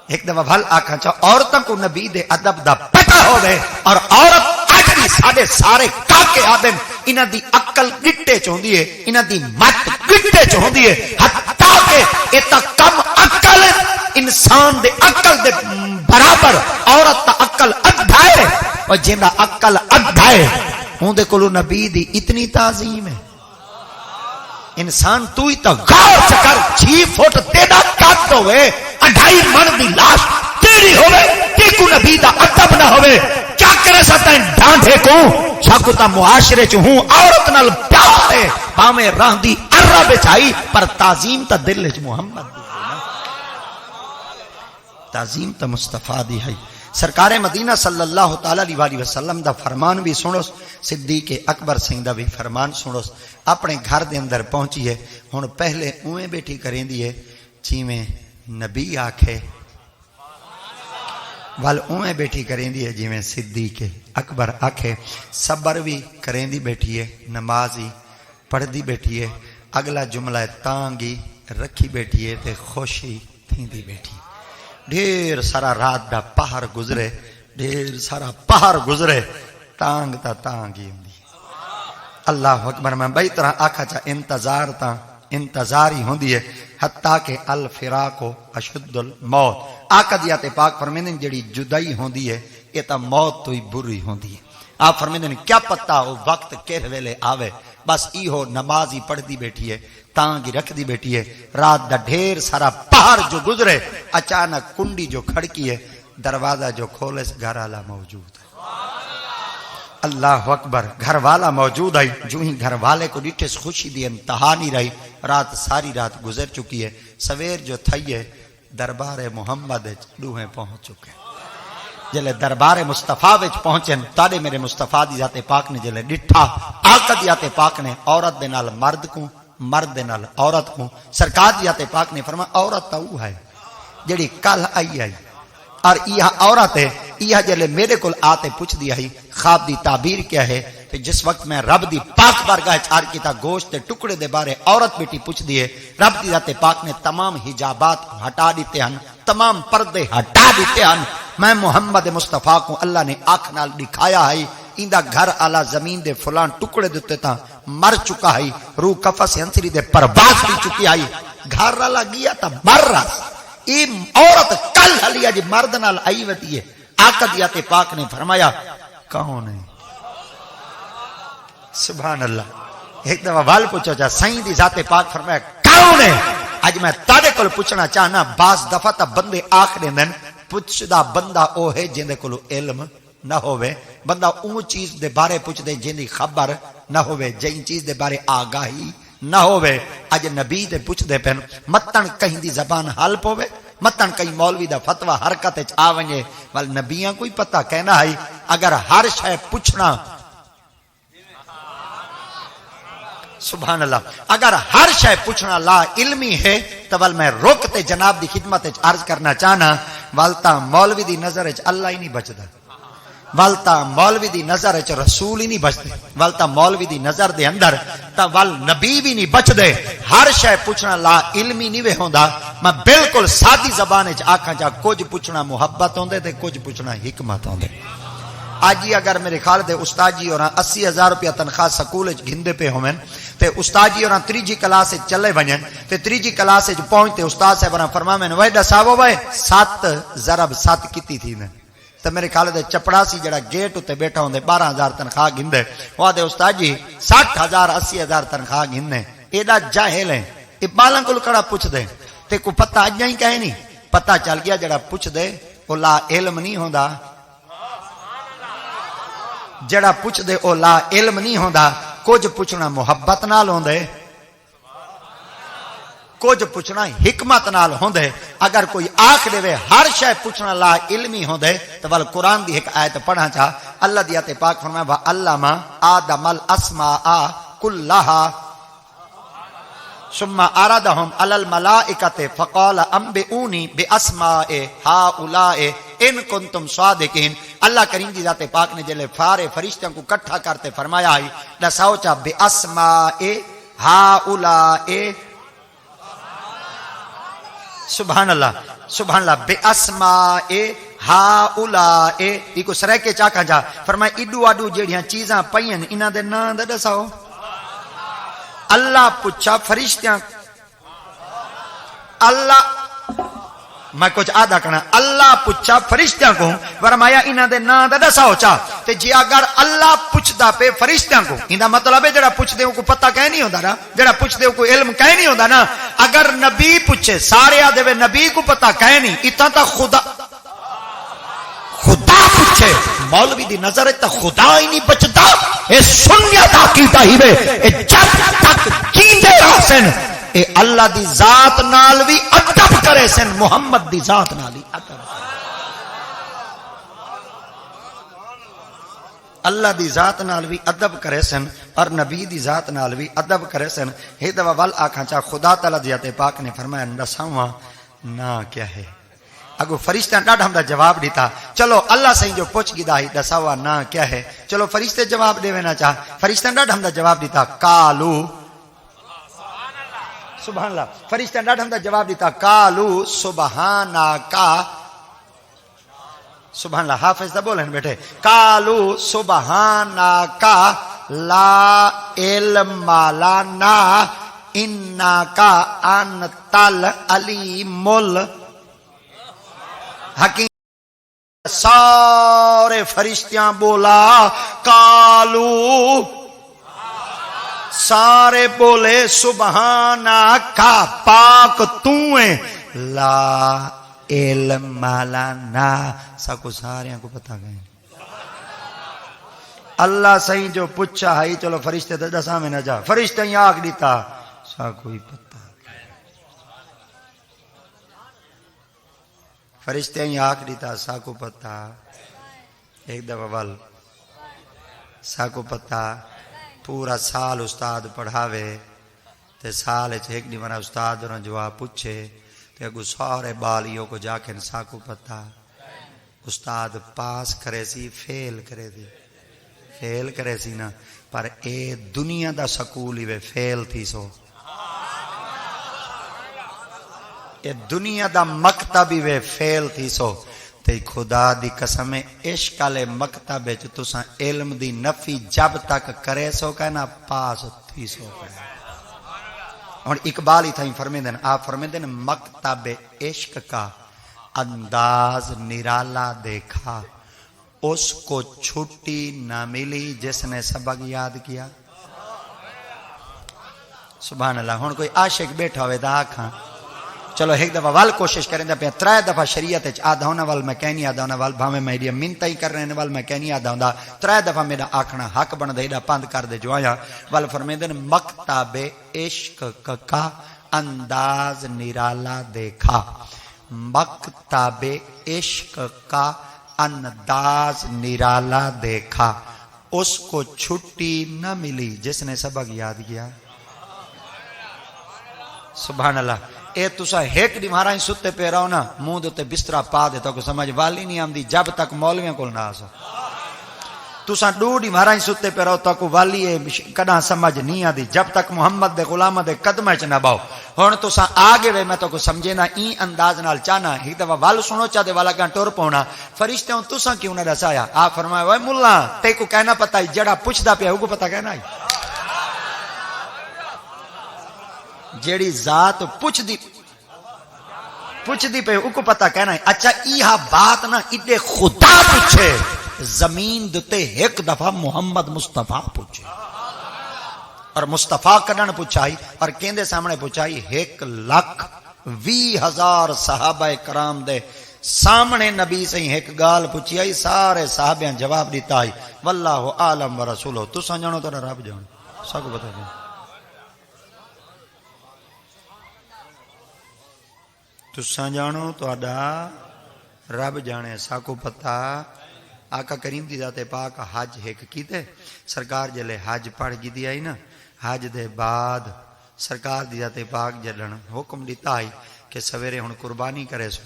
ایک دفعہ بھل آکھا چاہ عورتوں کو نبی دے ادب دا پتہ ہوئے. اور عورت آج بھی سارے سارے کاکے آدم انہ دی عقل گٹے چوندی ہے انہ دی مت گٹے چوندی ہے حتیٰ کہ ایتا کم عقل انسان دے عقل دے برابر عورت تا عقل ادھائے اور جنہ عقل ادھائے ہوں دے کلو نبی دی اتنی تعظیم ہے. انسان تو ہی تا غور چکر 6 فٹ تیرا کٹ ہوئے 2.5 من دی لاش تیری ہوئے تی کو نبی دا ادب نہ ہوئے کیا کرے سکتا ہے ڈانڈے کو چھاکو تا معاشرے چو ہوں عورت نال پیار ہے پامے راہ دی عرب چاہی پر تعظیم تا دل چ محمد دی تعظیم تا مصطفیٰ دی ہے. سرکار مدینہ صلی اللہ تعالی علیہ وسلم دا فرمان بھی سنو. صدیق اکبر سنگھ دا بھی فرمان سنو. اپنے گھر دے اندر پہنچی ہے ہن پہلے اویں بیٹھی کریں دی ہے جویں نبی آکھے ول اویں بیٹھی کریں دی ہے جویں صدیق اکبر آکھے. صبر بھی کریں دی بیٹھی ہے نمازی پڑھ دی بیٹھی ہے اگلا جملہ تانگی رکھی بیٹھی ہے تے خوشی تھیندی بیٹھی. ڈھیر سارا رات دا پہر گزرے ڈھیر سارا پہر گزرے تانگ تا تانگ ہی ہوندی. اللہ اکبر میں بئی طرح آکھا چا انتظار ہی ہوندی ہے حتیٰ کہ الفراق اشد الموت آقا دیات پاک فرمیندے جڑی جدائی ہوندی ہے یہ تا موت تو ہی بری ہوندی ہے آپ فرمیندے کیا پتہ ہو وقت کہہ ویلے آوے بس ای ہو نماز ہی پڑھ دی بیٹھی ہے تانگی رکھ دی بیٹھی ہے رات دا ڈھیر سارا پہر جو گزرے اچانک کنڈی جو کھڑکی ہے دروازہ جو کھولے گھر والا موجود ہے اللہ اکبر گھر والا موجود ہے جو ہی گھر والے کو ڈٹھے خوشی دی انتہا نہیں رہی رات ساری رات گزر چکی ہے سویر جو تھئی ہے دربار محمد ڈوہیں پہنچ چکے جلے دربار مصطفیٰ وچ پہنچن تاڑے میرے مصطفیٰ دی ذات پاک نے جلے ڈٹھا آقا دی ذات پاک نے عورت دے نال مرد کو مرد دے نال عورت کو سرکار دی ذات پاک نے فرمایا عورت تو ہے جڑی کل آئی اور یہ عورت ہے یہ جلے میرے کول آتے پوچھ دیا ہی خواب دی تعبیر کیا ہے کہ جس وقت میں رب دی پاک بارگاہ چار کیتا گوشت دے ٹکڑے دے بارے عورت بیٹی پوچھ دیے رب دی ذات پاک نے تمام حجابات ہٹا دیتے ہیں تمام پردے ہٹا دیتے ہیں میں محمد مصطفیٰ کو اللہ نے آنکھ نال دکھایا ہے ایندہ گھر آلہ زمین دے فلان ٹکڑے دیتے تھا مر چکا ہے روح کفس ہنسری دے پرواز بھی چکی ہے گھر آلہ گیا تھا مر رہا یہ عورت کل حلیہ جی مرد نال آئی وتی ہے آقا دیات پاک نے فرمایا کون ہے سبحان اللہ ایک دفعہ وال پوچھو چاہ سائیں دی ذات پاک فرمایا کون ہے آج میں تاڑے کل پوچھنا چاہنا بعض دفعہ تا بندے آخری دن پوچھ دا بندہ او ہے جن دے کلو علم نہ ہوئے بندہ اون چیز دے بارے پوچھ دے جن دی خبر نہ ہوئے جن چیز دے بارے آگاہی نہ ہوئے اج نبی دے پوچھ دے پہن متن کہیں دی زبان حل پوے متن کہیں مولوی دا فتوہ حرکت آ ونجے وال نبیاں کوئی پتہ کہنا ہے اگر ہر شے پوچھنا سبحان اللہ اگر ہر شے پوچھنا لا علمی ہے تو ول میں روکتے جناب دی خدمت عرض کرنا چاہنا والتا مولوی دی نظر اللہ ہی نہیں بچدا والتا مولوی دی نظر رسول ہی نہیں بچدے والتا مولوی دی نظر دے اندر تا ول نبی بھی نہیں بچدے ہر شے پوچھنا لا علمی نہیں وے ہوندا میں بالکل سادی زبان وچ آکھاں جا کچھ پوچھنا محبت ہوندے تے کچھ پوچھنا حکمت ہوندے آج ہی اگر میرے خیال دے استاد جی اور 80,000 روپیہ تنخواہ سکول وچ گھندے پہ ہوویں تے استاد جی اور تیجی کلاس وچ چلے ونجن تے تیجی کلاس وچ پہنچتے استاد صاحب فرماویں وے دساو وے 7 ضرب 7 کیتی تھی نے تے میرے خیال دے چپڑاسی جڑا گیٹ تے بیٹھا ہوندے 12,000 تنخواہ گھندے او دے استاد جی 60,000 80,000 تنخواہ گھننے ایڈا جاہل ہے اے بالاں کول کڑا پوچھ دے تے کو پتہ اج ہی کہے نہیں پتہ چل گیا جڑا پوچھ دے او لا علم نہیں ہوندا جڑا پوچھ دے او لا علم نہیں ہوندا کچھ پوچھنا محبت نال ہوندے کچھ پوچھنا حکمت نال ہوندے اگر کوئی آکھ دے ہر شے پوچھنا لا علمی ہوندے تو ول قرآن دی ایک آیت پڑھا چاہ اللہ دی آیت پاک فرمایا وا علم آدم الاسماء كلها ثم اردهم على الملائكه فقال انبئوني باسماء هؤلاء ان کنتم صادقین اللہ کریم دی ذات پاک نے جلے سارے فرشتوں کو اکٹھا کرتے فرمایا ہے دساؤ چا باسماء هؤلاء سبحان اللہ باسماء هؤلاء ایک سرے کے چاکا جا فرمایا ایڈو اڈو جیڑیاں چیزاں پئین انہاں دے نام دساؤ اللہ پوچھا فرشتیاں اللہ میں کچھ آدھا کرنا اللہ پوچھا فرشتیاں کو فرمایا انہاں دے نام دا دساؤ چا تے جی اگر اللہ پوچھدا پہ فرشتیاں کو ایندا مطلب ہے جڑا پوچھ دے کو پتہ کہیں نہیں ہوندا نا جڑا پوچھ دے کو علم کہیں نہیں ہوندا نا اگر نبی پوچھے سارے آ دے نبی کو پتہ کہیں نہیں اتنا تا خدا پوچھے مولوی دی نظر تے خدا ہی نہیں بچدا اے سنت عقیدہ ہی وے اے جب تک جیندے رہسن اے اللہ دی ذات نال بھی ادب کرے سن محمد دی ذات نال ہی ادب اللہ دی ذات نال بھی ادب کرے سن اور نبی دی ذات نال بھی ادب کرے سن ہے دوا ول آکھاں چا خدا تعالی دی ذات پاک نے فرمایا دساواں نا کیا ہے اگو فرشتہ ڈاڈا ہم دا جواب دیتا چلو اللہ صحیح جو پوچھ گدا ہی دساوا نا کیا ہے چلو فرشتے جواب دے وینا چاہ فرشتہ ڈاڈا ہم دا جواب دیتا کالو سبحان اللہ فرشتہ ڈاڈا ہم دا جواب دیتا کالو سبحانکا سبحان اللہ حافظ دا بولن بیٹھے کالو سبحانکا لا علم لنا انک انت العلیم الحکیم. سارے فرشتیاں بولا کالو، سارے بولے سبحانک پاک تو ہے، لا علم لنا ساکو ساریاں کو پتہ گئے. اللہ صحیح جو پوچھا ہے چلو فرشتے تو دسا میں نہ جا، فرشتے ہی آگ دیتا سا کوئی پتہ، فرشتے ہی آگ دیتا سا کو پتہ. ایک دفعہ ول سا کو پتہ پورا سال استاد پڑھاوے تے سال ایک دی منا استاد نے جواب پوچھے تے اگو سارے بالیوں کو جا کے سا کو پتہ استاد پاس کرے سی فیل کرے دی، فیل کرے سی نا، پر اے دنیا دا سکول ہی وے فیل تھی سو، اے دنیا دا مکتب ہی وے فیل تھی سو. تے خدا دی قسم عشق والے مکتب وچ تساں علم دی نفی جب تک کرے سو کہنا پاس تھی سو. اور اقبال ہی تھا فرمیندن، آپ فرمیندن مکتب عشق کا انداز نرالا دیکھا، اس کو چھٹی نہ ملی جس نے سبق یاد کیا. سبحان اللہ. ہن کوئی عاشق بیٹھا ہوئے دا آکھاں چلو ایک دفعہ وال کوشش کریں پہ 3 دفعہ شریعت آدھا ہونا وال میں کہنی آدھا ہونا وال بھاویں میں ایڈیا منتا ہی کر رہے ہیں وال میں کہنی آدھا ہوندا 3 دفعہ میرا آکھنا حق بن دے ایڈا پند کر دے جو آیا وال فرمیندن مکتب عشق کا انداز نرالا دیکھا، مکتب عشق کا انداز نرالا دیکھا، اس کو چھٹی نہ ملی جس نے سبق یاد کیا. سبحان اللہ. اے تسا ایک دی مہارا ہی ستے پہ رہو نا منہ دے بسترا پا دے تو کو سمجھ والی نہیں آمدی جب تک مولویاں کول نہ آسو. تسا 2 دی مہارا ہی ستے پہ رہو تو کو والی کداں سمجھ نہیں آدی جب تک محمد دے غلام دے قدمہ چ نہ باؤ. ہن تسا آگے وے میں تو کو سمجھے نا این انداز نال چاہنا ایک دفعہ ول سنو چا دے والا گھن ٹر پونا فرشتوں تسا کیوں نہ دسایا. آپ فرمایا اوے مولا تے کو کہنا پتہ ہے جڑا پوچھدا پیا او کو پتہ کہنا ہے جیڑی ذات پوچھ دی پہ او کو پتہ کہنا ہے. اچھا ایہا بات نا ایڈے خدا پوچھے زمین دتے ایک دفعہ محمد مصطفیٰ پوچھے اور مصطفیٰ کڈن پوچھائی اور کیندے سامنے پوچھائی 1,20,000 صحابہ کرام دے سامنے نبی سے ایک گال پوچھی آئی سارے صحابیاں جواب دیتا آئی واللہ عالم و رسولہ. تساں جانو تو رب جانو سب کو بتا دیں تساں جانو تو رب جانے ساکو پتہ. آقا کریم دی ذات پاک حج ایک کیتے سرکار جلے حج پڑھ گی دی آئی نا حج دے بعد سرکار دی ذات پاک جلن حکم دیتا آئی کہ سویرے ہن قربانی کرے سو.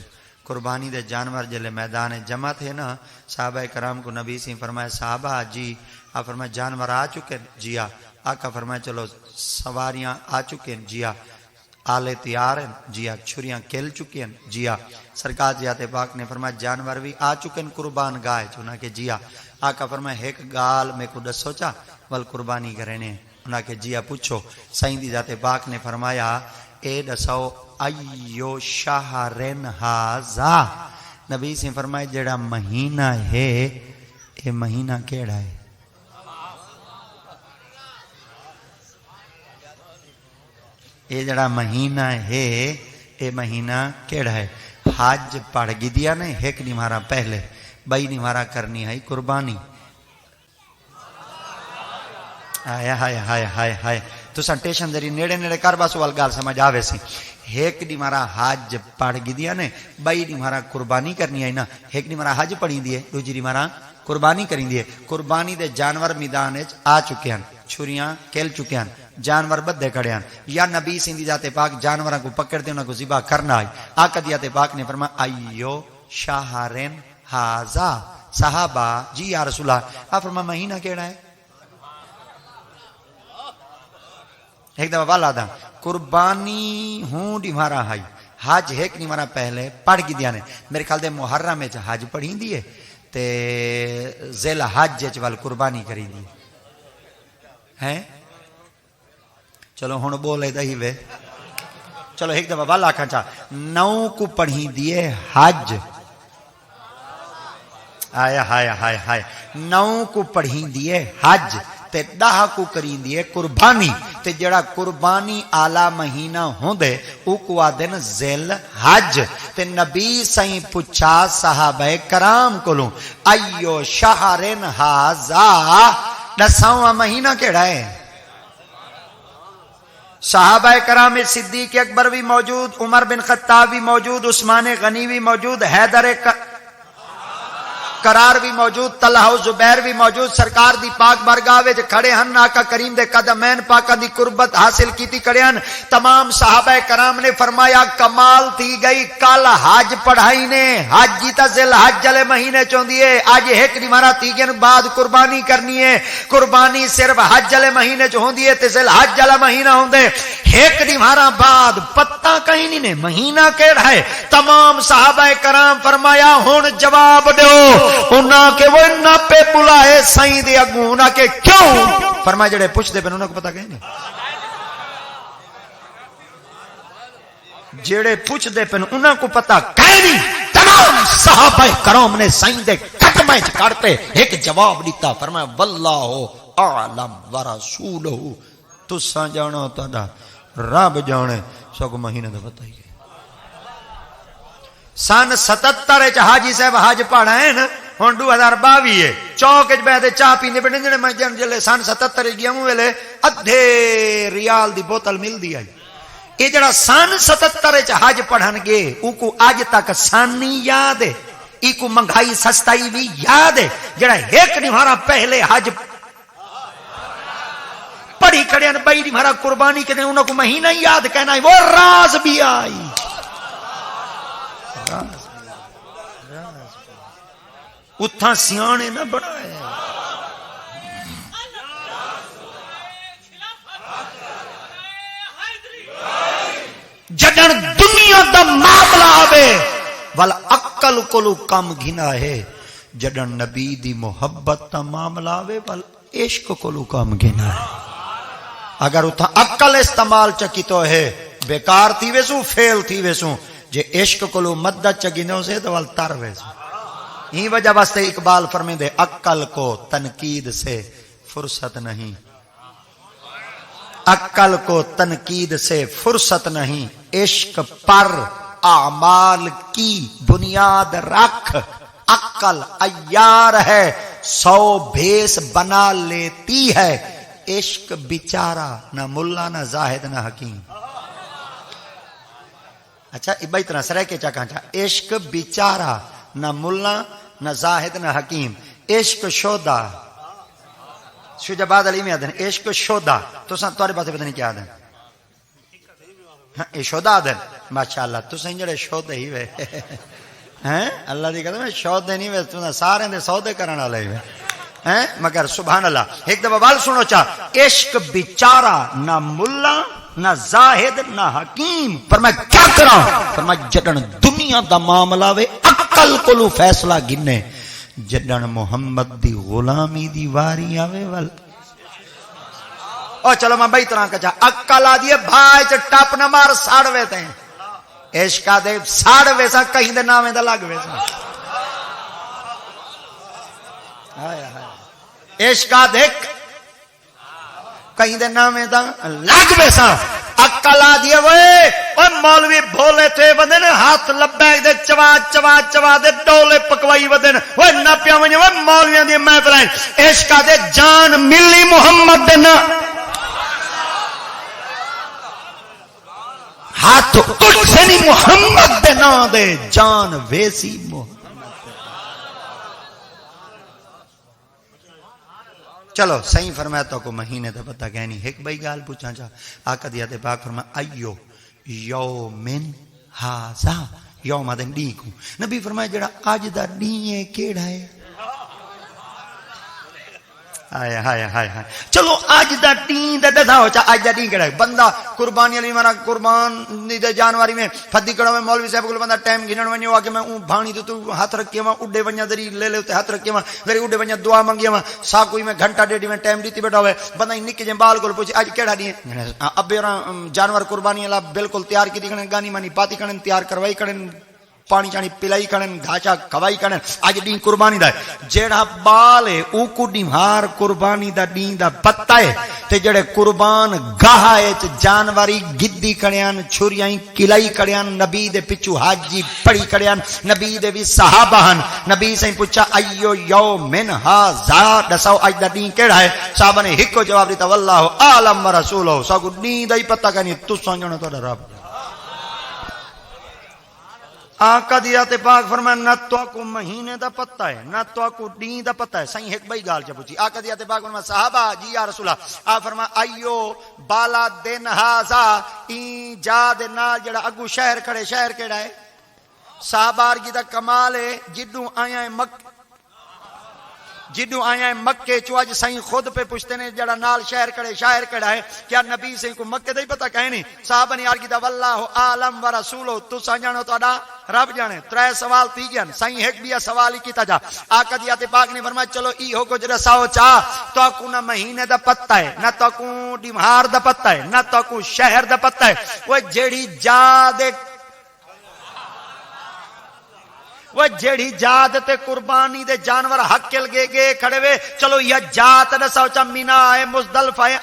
قربانی دے جانور جلے میدان جمع تھے نا صحابہ کرام کو نبی سے فرمایا صحابہ جی آپ فرمایا جانور آ چکے جی آقا فرمایا چلو سواریاں آ چکے جی آلے تیار ہیں جی چھریاں کھل چکی ہیں جی سرکار جی آتے پاک نے فرمایا جانور بھی آ چکے ہیں قربان گائے چنا کہ جی آقا فرمایا ایک گال میں کو دسو چا ول قربانی کرنے انہاں کہ جی پوچھو سائیں دی ذات پاک نے فرمایا اے دسو ایو شہرن ہازا نبی سے فرمایا جڑا مہینہ ہے اے مہینہ کیڑا ہے اے جڑا مہینہ ہے اے مہینہ کیڑا ہے. حج پڑھ گی دیا نہیں ایک نہیں مارا پہلے بائی نہیں مارا کرنی ہے قربانی. آیا ہائے ہائے ہائے ہائے تو سنٹیشن دری نیڑے نیڑے کر بس وال گال سمجھ آوے سی. ایک نہیں مارا حج پڑھ گی دیا نے بائی نہیں مارا قربانی کرنی ہے نا ایک نہیں مارا حج پڑھی دیے دوجی نہیں مارا قربانی کریں دیے. قربانی دے جانور میدان آ چکے ہیں چھریاں کھل چکے ہیں جانور بدے کھڑے ہیں یا نبی سندھی ذات پاک جانوراں کو پکڑتے انہاں کو ذبح کرنا ہے. آقا دی ذات پاک نے فرمایا ایو شہرن ہازا صحابہ جی یا رسول اللہ آپ فرمایا مہینہ کیڑا ہے. ایک دفعہ والا دا قربانی ہوں ڈی مارا ہائی حج ایک نہیں مارا پہلے پڑھ گی دیا نے میرے خیال دے محرم میں حج پڑھی دیے تے ذیل حج وال قربانی کری دی ہے چلو ہن بولے دہی وے چلو ایک دفعہ والا آکھاں چاہ 9 کو پڑھی دیے حج آیا ہائے ہائے ہائے 9 کو پڑھی دیے حج تے 10 کو کریں دیے قربانی تے جڑا قربانی آلہ مہینہ ہوندے او کو آدن ذل حج تے نبی سائیں پوچھا صحابہ کرام کولوں ایو شہرن ھذا 10واں مہینہ کیڑا ہے صحابہ کرام صدیق اکبر بھی موجود عمر بن خطاب بھی موجود عثمان غنی بھی موجود حیدر قرار بھی موجود طلحہ و زبیر بھی موجود سرکار دی پاک بارگاہ وچ کھڑے ہن آقا کریم دے قدمین پاکاں دی قربت حاصل کیتی کھڑے ہن تمام صحابہ کرام نے فرمایا کمال تھی گئی کل حج پڑھائی نے حج جی تا ذل حج والے مہینے چوندی ہے اج ایک دی مارا تیگن بعد قربانی کرنی ہے قربانی صرف حج والے مہینے چ ہوندی ہے تے ذل حج والا مہینہ ہوندے ایک دی مارا بعد پتہ کہیں نہیں نے مہینہ کیڑا ہے تمام صحابہ کرام فرمایا ہن جواب دیو انہاں کہ وہ ناپے بلائے سائیں دے اگوں انہاں کہ کیوں فرمایا جڑے پوچھ دے پن انہاں کو پتہ کہیں نہیں جڑے پوچھ دے پن انہاں کو پتہ کہیں نہیں تمام صحابہ کرام نے سائیں دے قدمیں وچ کڑ پے ایک جواب دیتا فرمایا واللہ اعلم ورسولہ تساں جانو تہاڈا رب جانے سو مہینے دا پتہ ہی سن 77 چ حاجی صاحب حج پڑھا ہے نا ہن 2022 ہے چوک وچ بیٹھے چاہ پیندے بیٹھے جڑے میں جلے سن 77 گیا ہوں ویلے ادھے ریال دی بوتل ملدی ہے اے جڑا سن 77 چ حج پڑھن گے او کو اج تک سن نہیں یاد ہے ای کو مہنگائی سستائی بھی یاد ہے جڑا ایک نہیں ہمارا پہلے حج پڑھی کھڑے ہیں بھائی ہمارا قربانی کے دن انہوں کو مہینہ یاد کہنا ہے وہ راز بھی آئی اتھا سیانے نہ بڑھائے جدن دنیا دا معاملہ آوے والا عقل کولو کم گھنا ہے جدن نبی دی محبت دا معاملہ آوے والا عشق کولو کم گھنا ہے اگر اتھا عقل استعمال چکی تو ہے بیکار تھی ویسو فیل تھی ویسو جے عشق کولو مدد چگینوں سے تو والتر ویسو ہی وجہ واسطے اقبال فرمیں دے عقل کو تنقید سے فرصت نہیں عقل کو تنقید سے فرصت نہیں عشق پر اعمال کی بنیاد رکھ عقل عیار ہے 100 بھیس بنا لیتی ہے عشق بیچارہ نہ ملا نہ زاہد نہ حکیم اچھا ابائی طرح سرے کے چاکاں چاہ عشق بیچارہ نہ ملا نہ زاہد نہ حکیم عشق شودہ شجباد علی میں آدھن عشق شودہ تو سن توارے باتیں پتہ نہیں کیا آدھن اے شودہ آدھن ماشاءاللہ تو سن جڑے شودہ ہی وے اللہ دی کہتا ہے شودہ نہیں وے تو سارے دے سودے کرنا لے وے مگر سبحان اللہ ایک دفعہ بال سنو چاہ عشق بیچارہ نہ ملا نہ زاہد نہ حکیم پر میں کیا کراں پر میں جڑن دنیا دا معاملہ وے عقل کولو فیصلہ گنے جڑن محمد دی غلامی دی واری آوے ول او چلو میں بھائی طرح کا چاہ عقل آ دیئے بھائی چا ٹاپ نہ مار ساڑوے تھے عشقہ دے ساڑوے سا کہیں دے نامے دا لگ ویسا عشقہ دیکھ کہیں دے نامے دا لگ ویسا عقل آ دیئے وہ مولوی بھولے تھے بندے نے ہاتھ لبیک دے چوا چوا چوا دے ڈولے پکوائی ودے وہ نہ پیا ونجے وہ مولویاں دی محفلیں عشقہ دے جان ملی محمد دے نا ہاتھ کچھ سے نہیں محمد دے نا دے جان ویسی محمد چلو صحیح فرمایا تو کو مہینے دا پتہ کہنی ایک بھائی گال پوچھا چاہ آقا دیات پاک فرمایا ایو یومن ہازا یوم آدھن ڈی کو نبی فرمایا جڑا آج دا ڈی ہے کیڑا ہے ہائے ہائے ہائے ہائے چلو اج دا ٹین دا دساؤ چا اج دا ٹین کیڑا ہے بندہ قربانی علی مارا قربان دے جانواری میں پھدی کڑا میں مولوی صاحب کو بندہ ٹائم گھنن ونجو کہ میں اون بھانی تو ہاتھ رکھ کے وا اڈے ونجا دری لے لے تے ہاتھ رکھ کے وا دری اڈے ونجا دعا منگی وا سا کوئی میں گھنٹہ ڈیڑھ میں ٹائم دیتی بیٹھا ہوئے بندہ نک جے بال کول پوچھ اج کیڑا دی اب جانور قربانی والا بالکل تیار کی کھڑن گانی مانی پاتی کھڑن تیار کروائی کھڑن پانی چانی پلائی کھڑن گھاچا کھوائی کھڑن اج ڈین قربانی دا جیڑا بال ہے او کو ڈیمار قربانی دا ڈین دا پتہ ہے تے جڑے قربان گاہ وچ جانواری گدی کھڑیاں چھریاں کلائی کھڑیاں نبی دے پچھو حاجی پڑی کھڑیاں نبی دے وی صحابہ ہن نبی سے پوچھا ایو یومن ھذا دساؤ اج دا ڈین کیڑا ہے صحابہ نے ہکو جواب دیتا واللہ اعلم ورسولہ ساگو ڈین دا ہی پتہ کہیں تساں جانا تہاڈا رب آقا دیا تے پاک فرمایا نہ تو کو مہینے دا پتہ ہے نہ تو کو دین دا پتہ ہے صحیح ایک بھائی گال چ پوچھی آقا دیا تے پاک فرمایا صحابہ جی یا رسول اللہ فرمایا ایو بالا دن ہذا این جا دے نال جڑا اگو شہر کھڑے شہر کیڑا ہے صحابہ کی دا کمال ہے جدوں آیا جدو آیا مکے چو اج سائیں خود پہ پوچھتے نے جڑا نال شہر کڑے شاعر کڑا ہے کیا نبی سے کو مکے دا ہی پتہ کہیں نہیں صحابہ نے عرض کیتا واللہ عالم و رسولو تو جانو تہاڈا رب جانے ترے سوال تھی گیا سائیں ایک بھی سوال ہی کیتا جا آقا دی تے پاک نے فرمایا چلو ای ہو کچھ رساؤ چا تو کو نہ مہینے دا پتہ ہے نہ تو کو ڈیمہار دا پتہ ہے نہ تو کو شہر دا پتہ ہے وہ جیڑی جا دے وہ جیڑی جات تے قربانی دے جانور حق لگے گے کھڑے وے چلو یا جات دساؤ چا مینا ہے مزدلفہ ہے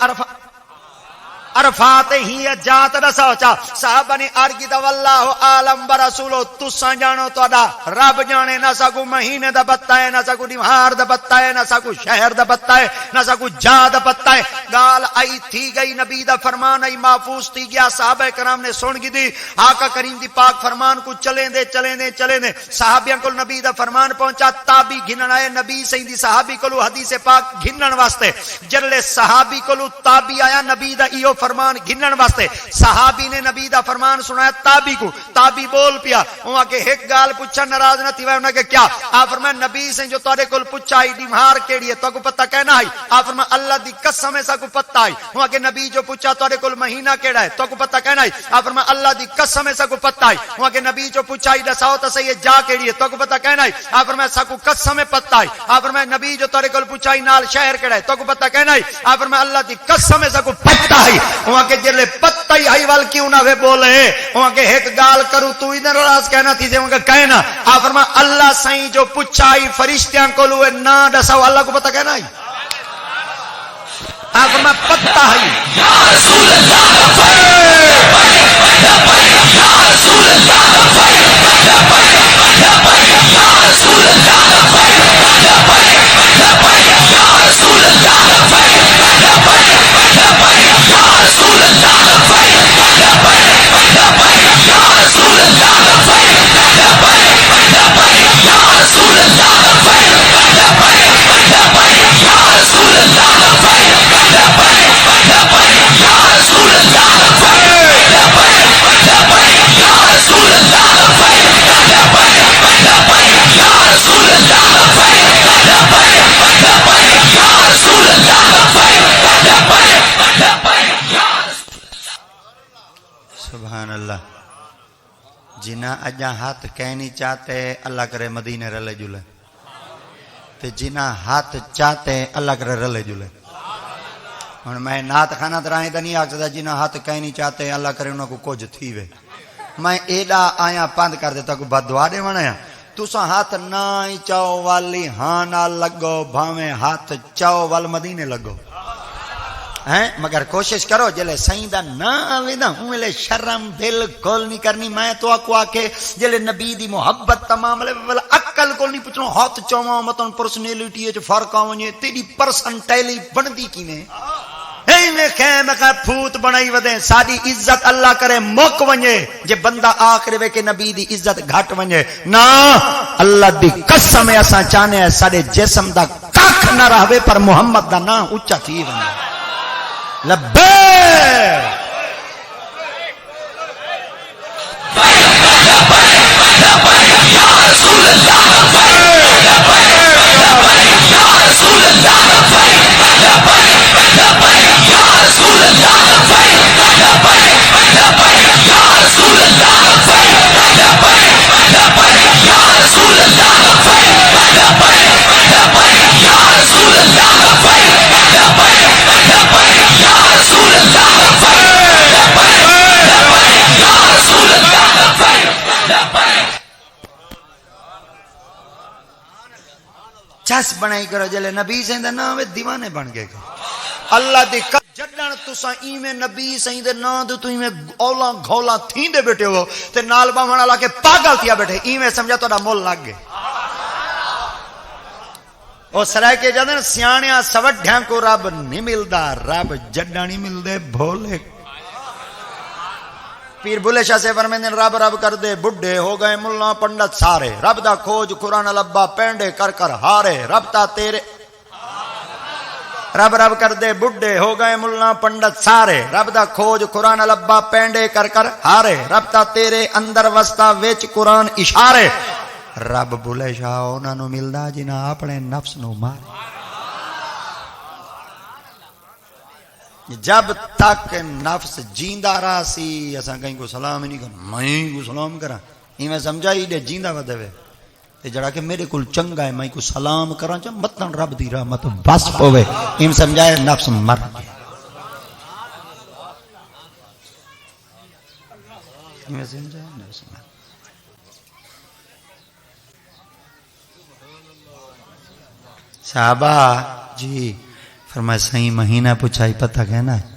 عرفات ہی جات دساؤ چا صحابہ نے عرض کیتا واللہ عالم برسولو تساں جانو تہاڈا رب جانے نہ سکو مہینے دا پتہ ہے نہ سکو ڈیمہار دا پتہ ہے نہ سکو شہر دا پتہ ہے نہ سکو جا دا پتہ ہے گال آئی تھی گئی نبی دا فرمان آئی محفوظ تھی گیا صحابہ کرام نے سن کی دی آقا کریم دی پاک فرمان کو چلیں دے صحابیاں کو نبی دا فرمان پہنچا تابی گھنن آئے نبی سہی دی صحابی کو حدیث پاک گھنن واسطے جلے صحابی کو تابی آیا نبی دا ایو فرمان گھنن واسطے صحابی نے نبی دا فرمان سنایا تابی کو تابی بول پیا وہاں کے ایک گال پوچھا ناراض نہ تھی انہاں کہ کیا آپ فرمایا نبی سے جو تہاڈے کول پوچھا ای ڈیمہار کیڑی ہے تو کو پتہ کہنا ہے آپ فرمایا اللہ دی قسم ہے سا کو پتہ ہے وہاں کے نبی جو پوچھا تہاڈے کول مہینہ کیڑا ہے تو کو پتہ کہنا ہے آپ فرمایا اللہ دی قسم ہے سا کو پتہ ہے وہاں کے نبی جو پوچھا ای دساؤ تے صحیح جا کیڑی ہے تو کو پتہ کہنا ہے آپ فرمایا سا کو قسم ہے پتہ ہے آپ فرمایا نبی جو تہاڈے کول پوچھا ای نال شہر کیڑا ہے تو کو پتہ کہنا ہے آپ فرمایا اللہ دی قسم ہے سا کو پتہ ہے وہاں کے جلے پتہ ہی ہائی وال کیوں نہ وے بولے وہاں کے ایک گال کروں تو ادھر راز کہنا تھی سے وہاں کا کہنا آپ فرمایا اللہ سائیں جو پوچھا ہی فرشتیاں کو لوے نہ دساؤ اللہ کو پتہ کہنا ہی آپ فرمایا پتہ ہی یا رسول اللہ یا رسول اللہ یا رسول سبحان اللہ جنہ اجا ہاتھ کہہ نہیں چاہتے اللہ کرے مدینے رلے جلے تے جنہ ہاتھ چاہتے اللہ کرے رلے جلے ہن میں نات خانہ تراہیں تے نہیں آکھدا جنہ ہاتھ کہہ نہیں چاہتے اللہ کرے انہاں کو کچھ تھی وے میں ایڈا آیا بند کر دیتا کو بد دعا دے ونا تساں ہاتھ نہ ہی چاو والی ہاں نہ لگو بھاویں ہاتھ چاو وال مدینے لگو ہیں مگر کوشش کرو جلے سائیں دا نہ آوے نا اوے شرم بالکل نہیں کرنی میں تو آکو آکے جلے نبی دی محبت تمام لے والا عقل کو نہیں پوچھنا ہاتھ چاواں متن پرسنالٹی وچ فرق آویں تیری پرسنٹیلی بندی کیویں اے میں کہ میں پھوت بنائی ودے ساری عزت اللہ کرے مک ونجے جے بندہ آکھے وے کہ نبی دی عزت گھٹ ونجے نا اللہ دی قسم اساں چاہنے ہے سارے جسم دا ککھ نہ رہوے پر محمد دا نام اونچا تھی ونجے لبیک یا رسول اللہ یا رسول اللہ دس بنائی کرو جلے نبی سائیں دا نام دیوانے بن گئے گا اللہ دی جڈن تساں ایویں نبی سائیں دے نام تے تو ایویں اولا گھولا تھیندے بیٹھے ہو تے نال باہن والا کے پاگل تھیا بیٹھے ایویں سمجھا تہاڈا مول لگ گئے او سرائے کے جدن سیاںیاں سوڈھیاں کو رب نہیں ملدا رب جڈاں نہیں ملدے بھولے پیر بھولے شاہ سے فرمیندے رب رب کر دے بڈھے ہو گئے ملا پنڈت سارے رب دا کھوج قرآن لبا پینڈے کر کر ہارے رب تا تیرے رب رب کر دے بڈھے ہو گئے ملا پنڈت سارے رب دا کھوج قرآن لبا پینڈے کر کر ہارے رب تا تیرے اندر وستا وچ قرآن اشارے رب بھولے شاہ انہاں نو ملدا جنہاں اپنے نفس نو مارے جب تک نفس جیندہ رہا سی اساں کہیں کو سلام ہی نہیں کرنا میں کو سلام کرا ہی میں سمجھائی دے جیندہ ودے وے تے جڑا کہ میرے کول چنگا ہے میں کو سلام کراں چا متن رب دی رحمت بس پوے ہم سمجھائے نفس مر گیا میں سمجھایا نفس مر صحابہ جی فرمایا صحیح مہینہ پوچھائی پتہ کہنا ہے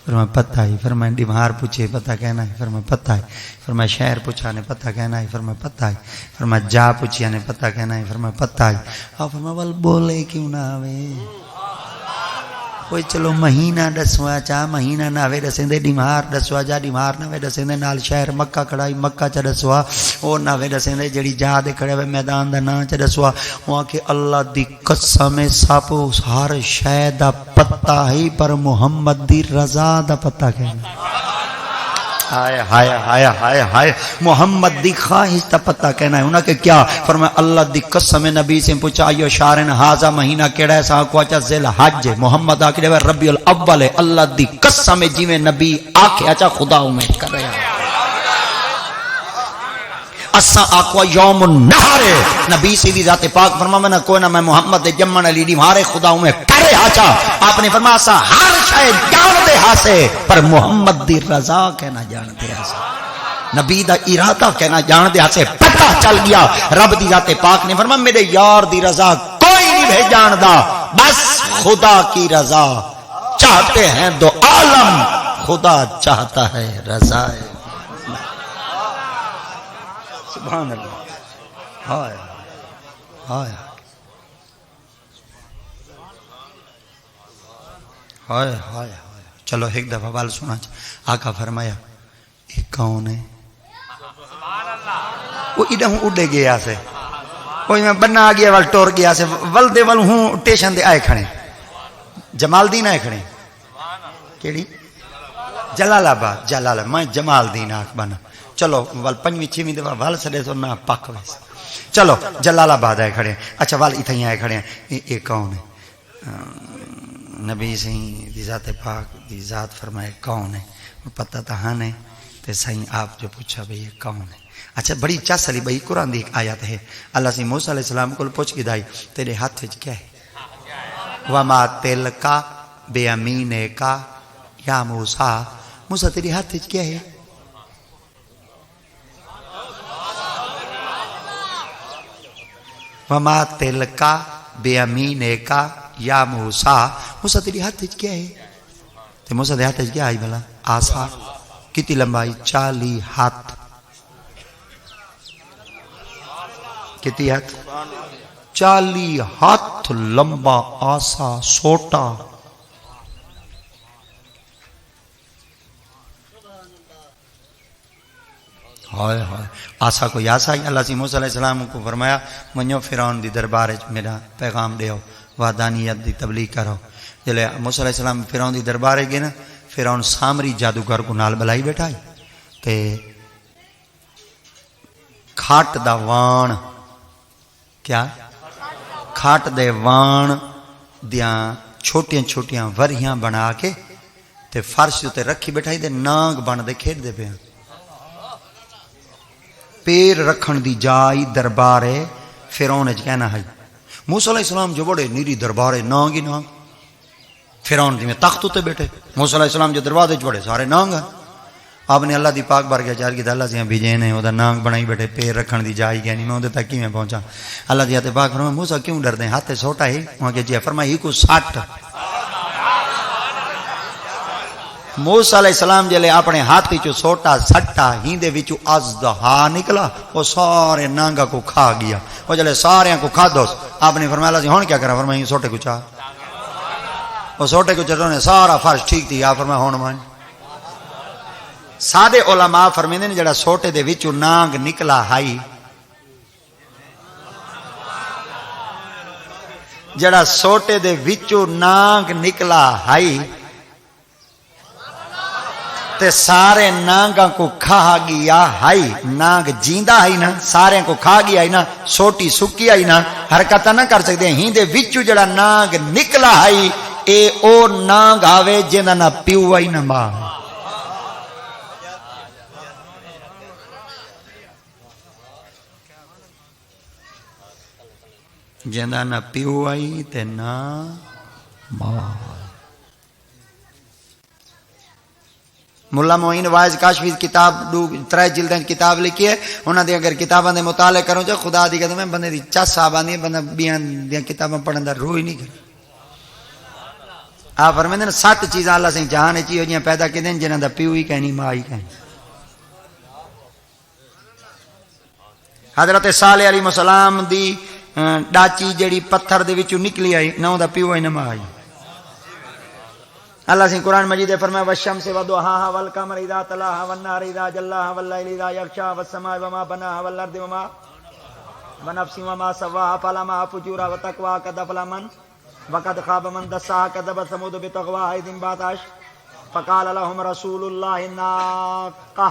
فرمایا پتہ ہی فرمایا بیمار پوچھے پتہ کہنا ہے فرمایا پتہ ہے فرمایا شہر پوچھا نے پتہ کہنا ہے فرمایا پتہ ہے فرمایا جا پوچھیا نے پتہ کہنا ہے فرمایا پتہ ہے اور فرمایا ول بولے کیوں نہ آوے کوئی چلو مہینہ دسوا چاہ مہینہ نہ آوے دسیں دے بیمار دسوا جا بیمار نہ آوے دسیں دے نال شہر مکہ کڑائی مکہ چا دسوا اور نہ آوے دسیں دے جڑی جا دے کھڑے ہوئے میدان دا نا چا دسوا وہاں کہ اللہ دی قسم ساپو ہر شے دا پتہ ہی پر محمد دی رضا دا پتہ کہنا ہائے ہائے ہائے ہائے ہائے محمد دی خواہش تا پتہ کہنا ہے انہاں کہ کیا فرمایا اللہ دی قسم نبی سے پوچھا ایو شارن ہاذا مہینہ کیڑا ہے سا کو اچا ذل حج محمد آکھے ربیع الاول ہے اللہ دی قسم جویں نبی آکھے اچا خدا امید کر رہا ہے اسا آقوا یوم النہر نبی سیدھی ذات پاک فرمایا نہ کوئی نہ میں محمد دے جمن علی دی مارے خدا میں کرے آچا آپ نے فرمایا اسا ہر شے جان دے ہاسے پر محمد دی رضا کہنا جان دے ہاسے نبی دا ارادہ کہنا جان دے ہاسے پتہ چل گیا رب دی ذات پاک نے فرمایا میرے یار دی رضا کوئی نہیں بھیج جاندا بس خدا کی رضا چاہتے ہیں دو عالم خدا چاہتا ہے رضا سبحان اللہ ہائے ہائے ہائے ہائے چلو ایک دفعہ بال سنا آقا فرمایا یہ کون ہے وہ ادھا ہوں اڈے گیا سے کوئی میں بنا گیا وال ٹور گیا سے ول دے ول ہوں ٹیشن دے آئے کھڑے جمال دین آئے کھڑے کیڑی جلال آباد جلال میں جمال دین آکھ بنا چلو وال پنجویں چھویں دفعہ وال سڑے تو نہ پک ویسے چلو جلال آباد آئے کھڑے اچھا وال اتھائی آئے کھڑے ہیں یہ کون ہے نبی سہیں دی ذات پاک دی ذات فرمائے کون ہے پتہ تہاں ہے تے سہیں آپ جو پوچھا بھئی یہ کون ہے اچھا بڑی چاس علی بھئی قرآن دی ایک آیت ہے اللہ سے موسیٰ علیہ السلام کو پوچھ کی دائی تیرے ہاتھ وچ کیا ہے وما تلکا بے امینے کا یا موسیٰ موسیٰ تیرے ہاتھ وچ کیا ہے وما تلکا بے امینے کا یا موسیٰ موسیٰ تیری ہاتھ کیا ہے تو موسیٰ دے ہاتھ کیا آئی بھلا آسا کتنی لمبائی 40 ہاتھ کتنی ہاتھ 40 ہاتھ لمبا آسا سوٹا ہائے ہائے آسا کو یاسا ہی اللہ سے موسیٰ علیہ السلام کو فرمایا منو فرعون دی دربار میرا پیغام دیو وحدانیت دی تبلیغ کرو جلے موسیٰ علیہ السلام فرعون دی دربار گئے نا فرعون سامری جادوگر کو نال بلائی بیٹھائی تے کھاٹ دا وان کیا کھاٹ دے وان دیاں چھوٹیاں چھوٹیاں وریاں بنا کے تے فرش تے رکھی بیٹھائی دے نانگ بن دے کھیڑ دے پہ پیر رکھن دی جائی دربارے فرعون اج کہنا ہے موسیٰ علیہ السلام جو بڑے نیری دربارے نانگ ہی نانگ فرعون دی میں تخت تے بیٹھے موسیٰ علیہ السلام جو دروازے جو بڑے سارے نانگ ہیں آپ نے اللہ دی پاک بار کے چار کی اللہ سے بھیجے نے وہ نانگ بنائی بیٹھے پیر رکھن دی جائی گیا نہیں میں اندر تک کیویں پہنچا اللہ دی ہاتھ پاک فرمایا موسیٰ کیوں ڈر دیں ہاتھ سوٹا ہی وہاں کے جی فرمایا ہی کو 60 موسیٰ علیہ السلام جلے اپنے ہاتھ چو سوٹا سٹا ہیندے وچو ازدہا نکلا وہ سارے نانگا کو کھا گیا وہ جلے سارے کو کھا دوس آپ نے فرمایا اللہ سے ہون کیا کرا فرمایا سوٹے کو چاہ وہ سوٹے کو چاہتا نے سارا فرش ٹھیک تھی آپ فرمایا ہون مان سادے علماء فرمیندے نے جڑا سوٹے دے وچو نانگ نکلا ہائی جڑا سوٹے دے وچو نانگ نکلا ہائی تے سارے نانگاں کو کھا گیا ہائی نانگ جیندہ ہائی نا سارے کو کھا گیا ہائی نا سوٹی سکی ہائی نا حرکتہ نہ کر سکتے ہی دے وچو جڑا نانگ نکلا ہائی اے او نانگ آوے جنہ نہ پیو آئی نہ ماں جنہ نہ پیو آئی تے نہ ماں ملا معین وائز کاشفی کتاب 3 جلدیں کتاب لکھی ہے انہاں دی اگر کتاباں دے مطالعے کرو جو خدا دی قسم ہے بندے دی چس آبانی ہے بندہ بیان دی کتاباں پڑھن دا روح ہی نہیں کرے آپ فرماندے نے 7 چیزاں اللہ سے جہان وچ ہوئیاں پیدا کیتے ہیں جنہاں دا پیو ہی کہنی ماں ہی کہنی حضرت صالح علیہ السلام دی ڈاچی جڑی پتھر دے وچوں نکلی آئی نہ دا پیو ہی نہ ماں آئی اللہ سے قرآن مجید فرمایا والشمس وضحاها والقمر اذا تلاها والنهار اذا جلاها والليل اذا يغشاها والسماء وما بناها والارض وما ونفس وما سواها فلما فجورها وتقواها قد أفلح من وقد خاب من دساها كذبت ثمود بطغواها إذ انبعث فقال لهم رسول الله الناقة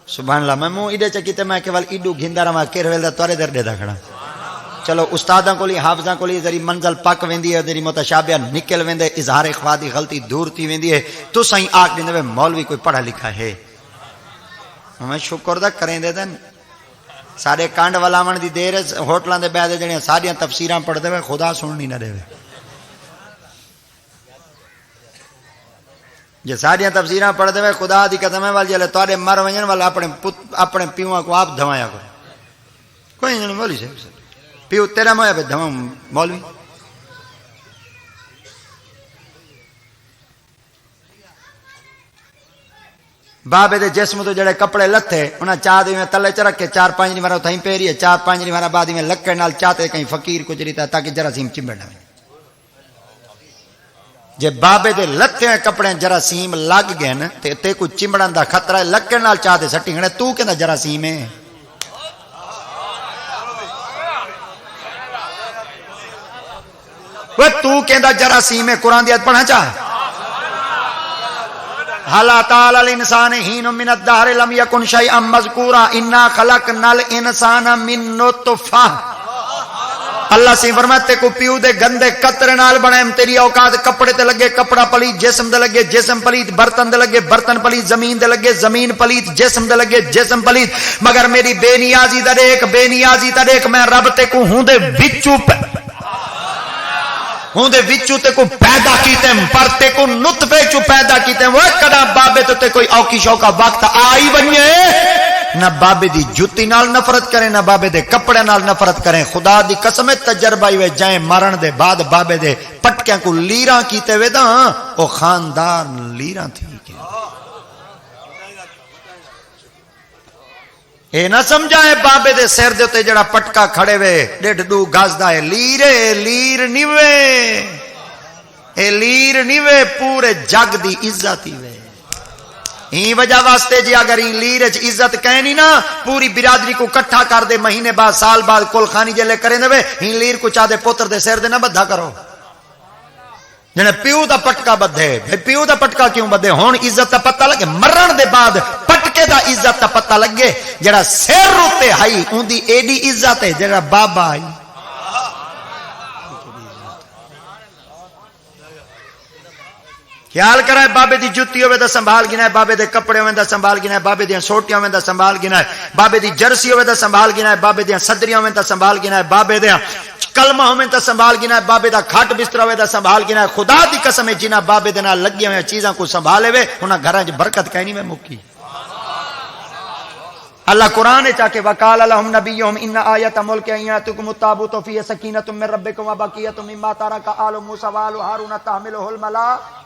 سبحان اللہ میں منہ ایڈے چکیتے میں کیول ایڈو گھندا رہا کیر ویل دا تورے در دے دا کھڑا چلو استاداں کو لی حافظاں کو لی ذری منزل پک ویندی ہے ذری متشابہ نکل ویندے اظہار اخوا دی غلطی دور تھی ویندی ہے تو سائیں آگ دیندے وے مولوی کوئی پڑھا لکھا ہے ہمیں شکر دا کریں دے دن سارے کانڈ ولاون دی دیر ہوٹلاں دے بیدے جڑیاں ساریاں تفسیراں پڑھ دے وے خدا سننی نہ دے وے جے ساریاں تفسیراں پڑھ دے وے خدا دی قسم ہے وال جلے تواڈے مر ونجن وال اپنے پیواں کو آپ دھوایا کرو کوئی نہیں مولوی صاحب پیو تیرا مویا پہ دھواں مولوی بابے دے جسم تو جڑے کپڑے لتھے انہاں چاہ دے میں تلے چ رکھ کے 4-5 نہیں مارا تھیں پیری ہے 4-5 نہیں مارا بعد میں لکڑ نال چاہتے کہیں فقیر کچھ ریتا تاکہ جراثیم چمبڑ نہ جے بابے دے لتے کپڑے جراثیم لگ گئے نا تے کوئی چمبڑن دا خطرہ ہے لکڑ نال چاہتے سٹی گھنے تو کہندا جراثیم ہے وہ تو کہندا جراثیم ہے قرآن دی آیت پڑھنا چاہ حَلَا تَعَالَى الْإِنسَانِ حِينٌ مِّنَ الدَّهْرِ لَمْ يَكُنْ شَيْئًا مَذْكُورًا إِنَّا خَلَقْنَا الْإِنسَانَ مِن نُطْفَةٍ اللہ سے فرماتے کو پیو دے گندے قطرے نال بنائیں تیری اوقات کپڑے تے لگے کپڑا پلیت جسم دے لگے جسم پلیت برتن دے لگے برتن پلیت زمین دے لگے زمین پلیت جسم دے لگے جسم پلیت مگر میری بے نیازی دا دیکھ بے نیازی دا دیکھ میں رب تے کو ہوں دے وچو تے کو پیدا کیتے ہیں پر تے کو نطفے چو پیدا کیتے ہیں وہ کدا بابے تے کوئی اوکی شوکا وقت آئی بنیے نہ بابے دی جوتی نال نفرت کریں نہ بابے دے کپڑے نال نفرت کریں خدا دی قسم تجربہ ہوئے جائیں مرن دے بعد بابے دے پٹکیاں کو لیراں کیتے ہوئے دا او خاندان لیراں تھی اے نہ سمجھائے بابے دے سر دے تے جڑا پٹکا کھڑے وے 1.5 گز دا ہے لیر نیوے اے لیر نیوے پورے جگ دی عزت ہی وے ہی وجہ واسطے جی اگر ہی لیر اچ عزت کہنی نا پوری برادری کو کٹھا کر دے مہینے بعد سال بعد کل خانی جلے کریں دے ہی لیر کو چاہ دے پوتر دے سر دے نہ بدھا کرو جنہیں پیو دا پٹکا بدھے پیو دا پٹکا کیوں بدھے ہون عزت دا پتہ لگے مرن دے بعد پٹکے دا عزت دا پتہ لگے جڑا سر روتے ہائی ان دی ایڈی عزت ہے جڑا بابا آئی خیال کرائے بابے دی جتی ہوئے دا سنبھال گنا ہے بابے دے کپڑے ہوئے دا سنبھال گنا ہے بابے دیاں سوٹیاں ہوئے دا سنبھال گنا ہے بابے دی جرسی ہوئے دا سنبھال گنا ہے بابے دیاں صدریاں ہوئے دا سنبھال گنا ہے بابے دیاں کلمہ ہوے تے سنبھال گنا ہے، بابے دا کھٹ بستر ہوے تے سنبھال گنا ہے۔ خدا دی قسم ہے جنہاں بابے دے نال لگی ہوئی چیزاں کو سنبھالے وے انہاں گھراں وچ برکت کہیں نہیں میں مکی۔ اللہ قرآن چاہ کے وقال لهم نبیہم ان آیت ملک ایاتکم التابوت فی سکینۃ من ربکم وبقیۃ مما ترک آل موسی وآل ہارون تحملہ الملائکۃ۔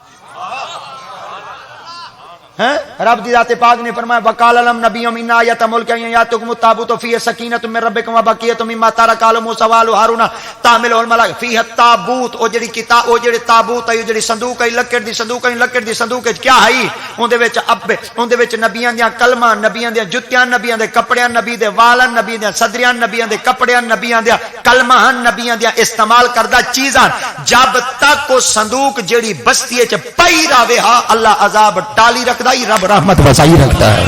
رب دی ذات پاک نے فرمایا وقال لهم نبیہم ان آیت ملک ایاتکم التابوت فی سکینۃ من ربکم وبقیۃ مما ترک آل موسی وآل ہارون تحملہ الملائکۃ۔ فیہ التابوت، او جڑی کتاب، او جڑے تابوت ہے، جڑی صندوق ہے، لکڑ دی صندوق ہے، لکڑ دی صندوق وچ کیا ہے؟ اون دے وچ اون دے وچ نبیاں دیاں کلماں، نبیاں دیاں جُتیاں، نبیاں دے کپڑیاں، نبی دے والن، نبی دیاں صدریاں، نبیاں دے کپڑیاں، نبیاں دیاں کلماں، نبیاں دیاں استعمال کردہ چیزاں۔ جب تک وہ صندوق جڑی بستی وچ پئی رہے ہا اللہ عذاب ٹالی رکھدا ہی، رب رحمت وسائی رکھتا ہے۔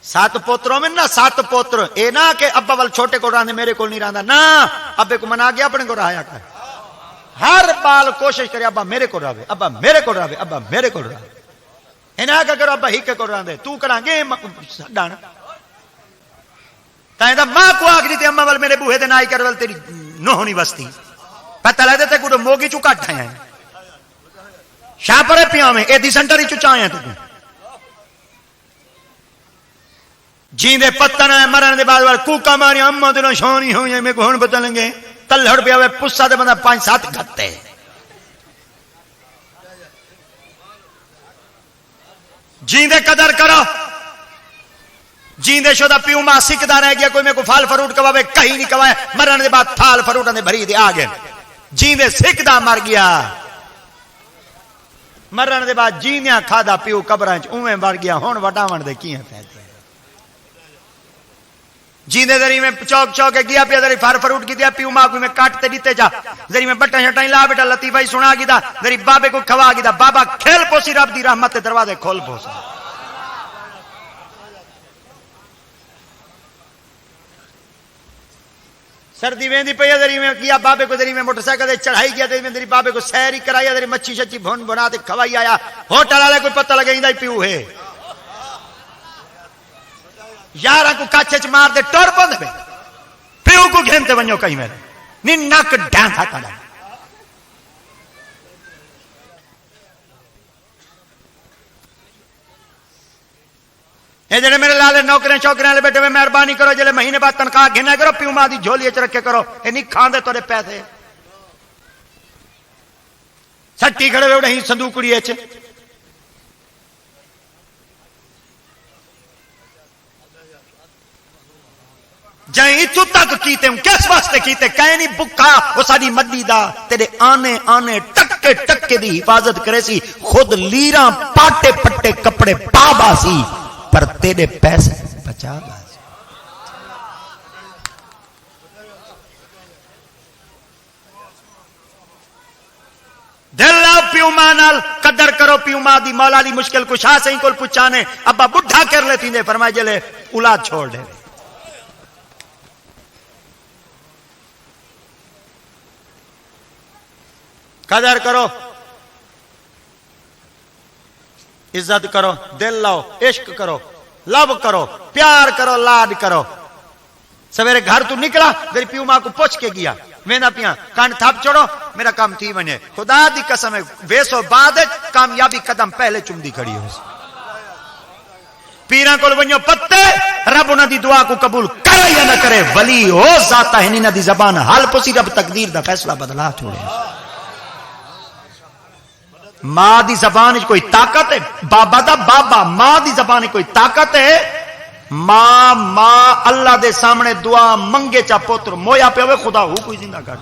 سات پوتروں میں نا، سات پوتر اے نہ کہ ابا ول چھوٹے کو رہندے میرے کو نہیں رہندا، نہ ابے کو منا گیا اپنے کو رہایا کر۔ ہر بال کوشش کرے ابا میرے کو رہے، ابا میرے کو رہے، ابا میرے کو رہے۔ انہاں کہ کرو ابا ہی کے کو رہندے تو کراں گے ڈان تائیں دا ماں کو آکھ دی تے اما ول میرے بوہے تے نائی کر ول تیری نوہ نہیں وستی پتہ لے تے کو موگی چو کٹ ہیں شاہ پرے پیاں میں اے دی سنٹر ہی چچائیں ہیں تو جیندے پتہ نہ مرن دے بعد کوکا ماری اما تے نہ شانی ہوئی میں کو ہن پتہ لنگے تلہڑ پیا ہوئے پسا دے بندہ 5-7 گھتے جیندے قدر کرو جیندے شدہ پیو ماں سکھدا رہ گیا کوئی میں کو پھال فروٹ کواوے کہیں نہیں کوائے مرن دے بعد پھال فروٹ نے بھری دے آگے جیندے سکھدا مر گیا مرن دے بعد جیندیاں کھادا پیو قبراں وچ اوویں مر گیا ہن وڈاون دے کیاں فائدے جیندے دری میں چوک چوک گیا پیا دری پھل فروٹ کی دیا پیو ماں کو میں کاٹ تے دیتے جا دری میں بٹا شٹائیں لا بیٹا لطیفہ ہی سنا گیا دری بابے کو کھوا گیا بابا کھیل پوسی رب دی رحمت دروازے کھول پوسی سردی ویندی پئی دری میں کیا بابے کو دری میں موٹر سائیکل دے چڑھائی گیا دری میں دری بابے کو سیر ہی کرایا دری مچھی شچی بھون بنا تے کھوائی آیا ہوٹل والے کوئی پتہ لگے ایندا پیو ہے یاراں کو کاچے چ مار دے ٹر پوندے پے پیو کو گھنتے ونجو کہیں میں نی نک ڈھان تھا کڈا اے جڑے میرے لالے نوکریاں چوکریاں والے بیٹھے ہوئے مہربانی کرو جلے مہینے بعد تنخواہ گھنا کرو پیو ماں دی جھولی وچ رکھے کرو اے نہیں کھاندے تورے پیسے سٹی کھڑے ہوئے نہیں صندوقڑی وچ جائیں اتو تک کیتے ہوں کس واسطے کیتے کہیں نہیں بکا وہ ساری مدی دا تیرے آنے آنے ٹکے ٹکے دی حفاظت کرے سی خود لیراں پاٹے پٹے کپڑے پابا سی پر تیرے پیسے بچا با سی دل لاؤ پیو ماں نال قدر کرو پیو ماں دی مولا دی مشکل کشا سے ہی کول پچانے ابا بڑھا کر لیتی دے فرمائے جلے اولاد چھوڑ دے قدر کرو عزت کرو دل لاؤ عشق کرو لب کرو پیار کرو لاڈ کرو سویرے گھر تو نکلا میری پیو ماں کو پوچھ کے گیا وینا پیاں کان تھپ چڑو میرا کام تھی بنے خدا دی قسم ہے ویسو بعد کامیابی قدم پہلے چمدی کھڑی ہو پیراں کول ونجو پتے رب انہاں دی دعا کو قبول کرے یا نہ کرے ولی ہو ذاتا ہے انہاں دی زبان حال پوسی رب تقدیر دا فیصلہ بدلا چھوڑے ماں دی زبان کوئی طاقت ہے بابا دا بابا ماں دی زبان کوئی طاقت ہے ماں ماں اللہ دے سامنے دعا منگے چا پتر مویا پہ ہوئے خدا ہو کوئی زندہ کر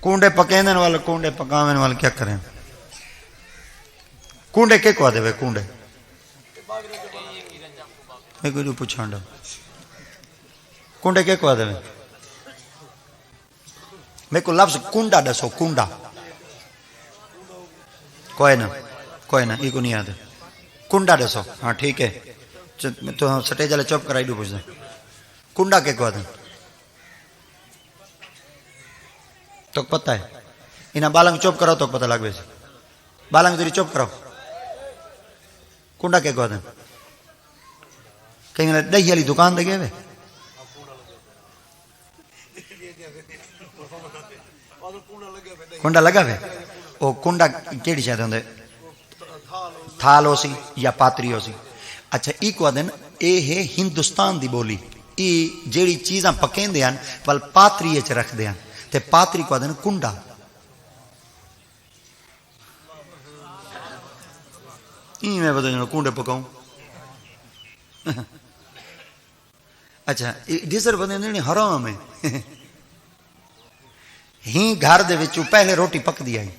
کونڈے پکیندن والے کونڈے پکاوین والے کیا کریں کونڈے کے کو آدھے ہوئے کونڈے کوئی پوچھانڈا کنڈے کے کو آدھے میں کو لفظ کنڈا دسو کنڈا کوئی نہ یہ کو نہیں آدھے کنڈا دسو ہاں ٹھیک ہے تو سٹیج والے چپ کرائی دو پوچھ دیں کنڈا کے کو آدھے تو پتہ ہے انہاں بالنگ چپ کرو تو پتہ لگ ویسے بالنگ تیری چپ کرو کنڈا کے کو دیں کہیں دہی والی دکان دے گئے وے کنڈا لگا وے وہ کنڈا کیڑی شاید ہوندے تھال ہو سی یا پاتری ہو سی اچھا ای کو دن اے ہے ہندوستان دی بولی ای جیڑی چیزاں پکیں دے ہیں ول پاتری اچ رکھ دے ہیں تے پاتری کو دن کنڈا ای میں بتا جنو کنڈے پکاؤں اچھا دیسر بندے نے حرام ہے ہی گھر دے وچوں پہلے روٹی پک دی آئی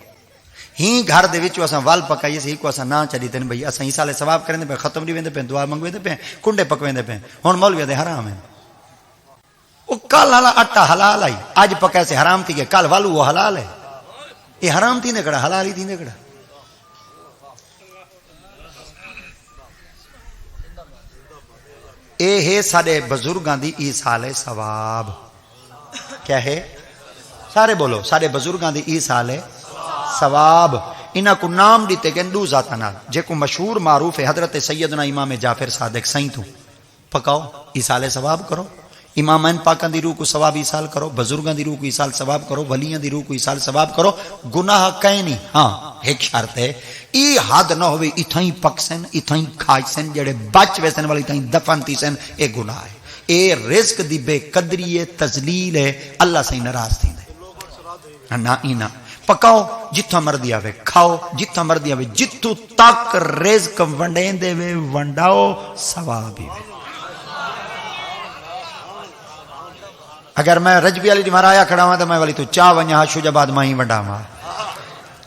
ہی گھر دے وچوں اساں وال پکائیے سی کو اساں نہ چڑی تن بھئی اساں اس سالے ثواب کرندے پے ختم نہیں ویندے پے دعا منگویندے پے کنڈے پکویندے پے ہن مولوی دے حرام ہے او کل والا آٹا حلال ہے اج پکائے سے حرام تھی کہ کل والو وہ حلال ہے یہ حرام تھی نے کڑا حلال ہی تھی نے کڑا اے ہے سارے بزرگاں دی ایصال ثواب کیا ہے سارے بولو سارے بزرگاں دی ایصال ثواب انہاں کو نام دیتے گئے دو ذاتاں نال جے کو مشہور معروف ہے حضرت سیدنا امام جعفر صادق سائیں تو پکاؤ ایصال ثواب کرو امامین پاکاں دی روح کو ثواب ایصال کرو بزرگاں دی روح کو ایصال ثواب کرو ولیاں دی روح کو ایصال ثواب کرو گناہ کہیں نہیں ہاں ایک شرط ہے ای حد نہ ہوئے اتھائیں پک سن اتھائیں کھاج سن جڑے بچ ویسن والی اتھائیں دفن تھی سن اے گناہ ہے اے رزق دی بے قدری ہے تذلیل ہے اللہ سے ناراض تھی دے نہ اینا پکاؤ جتھا مردی آوے کھاؤ جتھا مردی آوے جتھو تک رزق ونڈین دے وے ونڈاؤ ثواب ہی وے اگر میں رجبی علی دی مرایا کھڑا ہوں تو میں والی تو چاہ ونیا شجا بعد میں ہی ونڈا ہوں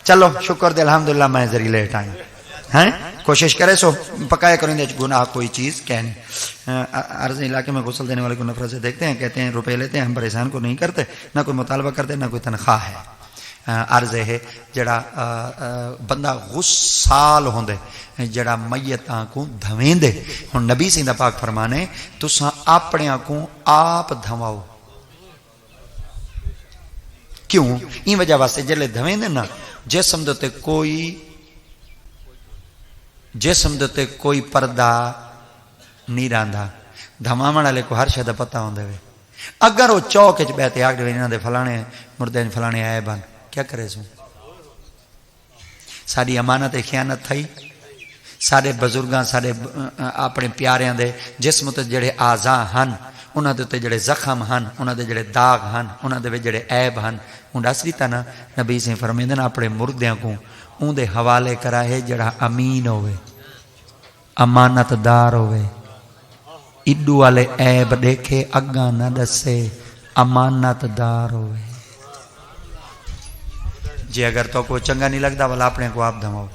چلو شکر دے الحمدللہ میں ذری لیٹ آئیں ہیں کوشش کرے سو پکایا کریں دے گناہ کوئی چیز کہنے عرض علاقے میں غسل دینے والے کو نفرت سے دیکھتے ہیں کہتے ہیں روپے لیتے ہیں ہم پریشان کو نہیں کرتے نہ کوئی مطالبہ کرتے نہ کوئی تنخواہ ہے عرض ہے جڑا بندہ غسال ہوندے جڑا میتاں کو دھویں دے ہن نبی سیندہ پاک فرمانے تساں اپنے کو آپ دھواؤ کیوں این وجہ واسطے جلے دھویں دے نا جسم دے کوئی پردہ نہیں راندا دھماون والے کو ہر شے دا پتہ ہوندا وے اگر وہ چوک وچ بیٹھے آکھ دے انہاں دے فلانے مردے فلانے آئے بن کیا کرے سو ساری امانت خیانت تھئی سارے بزرگاں سارے اپنے پیاریاں دے جسم تے جڑے اعضاء ہن انہاں دے تے جڑے زخم ہن انہاں دے جڑے داغ ہن انہاں دے جڑے عیب ہن ہن دس دیتا نا نبی سے فرمیندے نا اپنے مردیاں کو اون دے حوالے کرا ہے جڑا امین ہوئے امانت دار ہوئے ایڈو والے عیب دیکھے اگاں نہ دسے امانت دار ہوئے جی اگر تو کوئی چنگا نہیں لگتا والا اپنے کو آپ دھماؤ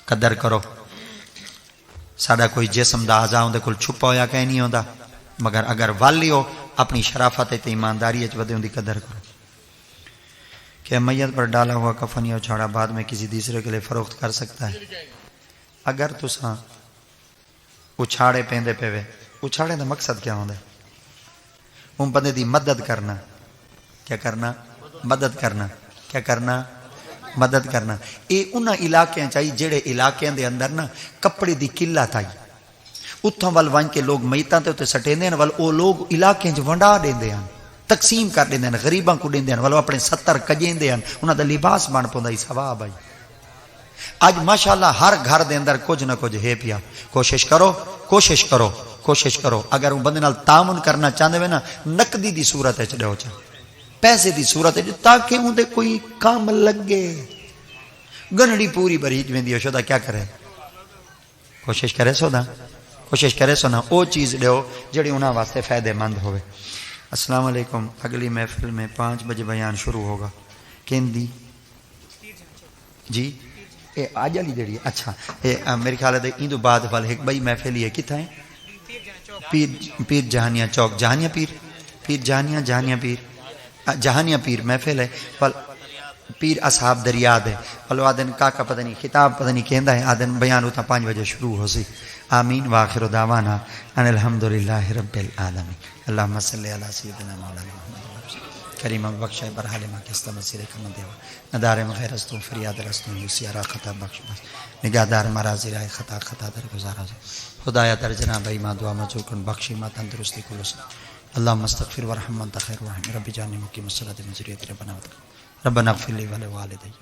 قدر کرو ساڑا کوئی جسم دا اعضاء ہوندے کل چھپا ہویا کہیں نہیں ہوندا مگر اگر والی ہو اپنی شرافت تے ایمانداری اچ ودے ہوندی قدر کرو کہ میت پر ڈالا ہوا کفن یا چھاڑا بعد میں کسی دوسرے کے لیے فروخت کر سکتا ہے اگر تساں اچھاڑے پیندے پے اچھاڑے دا مقصد کیا ہوندا ہے ان بندے دی مدد کرنا کیا کرنا مدد کرنا کیا کرنا مدد کرنا اے انہاں علاقے چاہیے جڑے علاقے دے اندر نا کپڑے دی قلت آئی اتھوں ول ون کے لوگ میتاں تے اوتے سٹیندے ہیں ول او لوگ علاقے وچ ونڈا دیندے ہیں تقسیم کر دیندے ہیں غریباں کو دیندے ہیں ول اپنے 70 کجیندے ہیں انہاں دا لباس بن پوندا ہی ثواب آئی اج ماشاءاللہ ہر گھر دے اندر کچھ نہ کچھ ہے پیا کوشش کرو اگر وہ بندے نال تعاون کرنا چاہندے وے نا نقدی دی صورت وچ دیو چا پیسے دی صورت وچ تاکہ اون دے کوئی کام لگے گنڑی پوری بریج ویندی ہے شودا کیا کرے کوشش کرے سو نا او چیز دیو جڑی انہاں واسطے فائدہ مند ہوے السلام علیکم اگلی محفل میں 5 بجے بیان شروع ہوگا کیندی جی اے آج علی جڑی اچھا اے میرے خیال ہے ایندو بعد وال ایک بھائی محفل ہے کتھا ہے پیر جہانیہ چوک جہانیہ پیر محفل ہے پیر اصحاب دریا دے ولو آدن کا پتہ نہیں خطاب پتہ نہیں کہندا ہے آدن بیان ہوتا 5 بجے شروع ہو سی آمین واخر دعوانا ان الحمدللہ رب العالمین اللہم صلی علی سیدنا مولانا محمد کریم بخش برحال ما کست مسیر کم دیوا ندار مغیر استو فریاد رستو یسیارا خطا بخش بس نگاہدار مرازی رائے خطا در گزارا خدایا در جناب ایمان دعا مجھول کن بخشی ما تندرستی کو لسن اللہم استغفر ورحم من تخیر ورحم رب جانی مقیم الصلاة من ذریت ربنا اغفر لی ولوالدی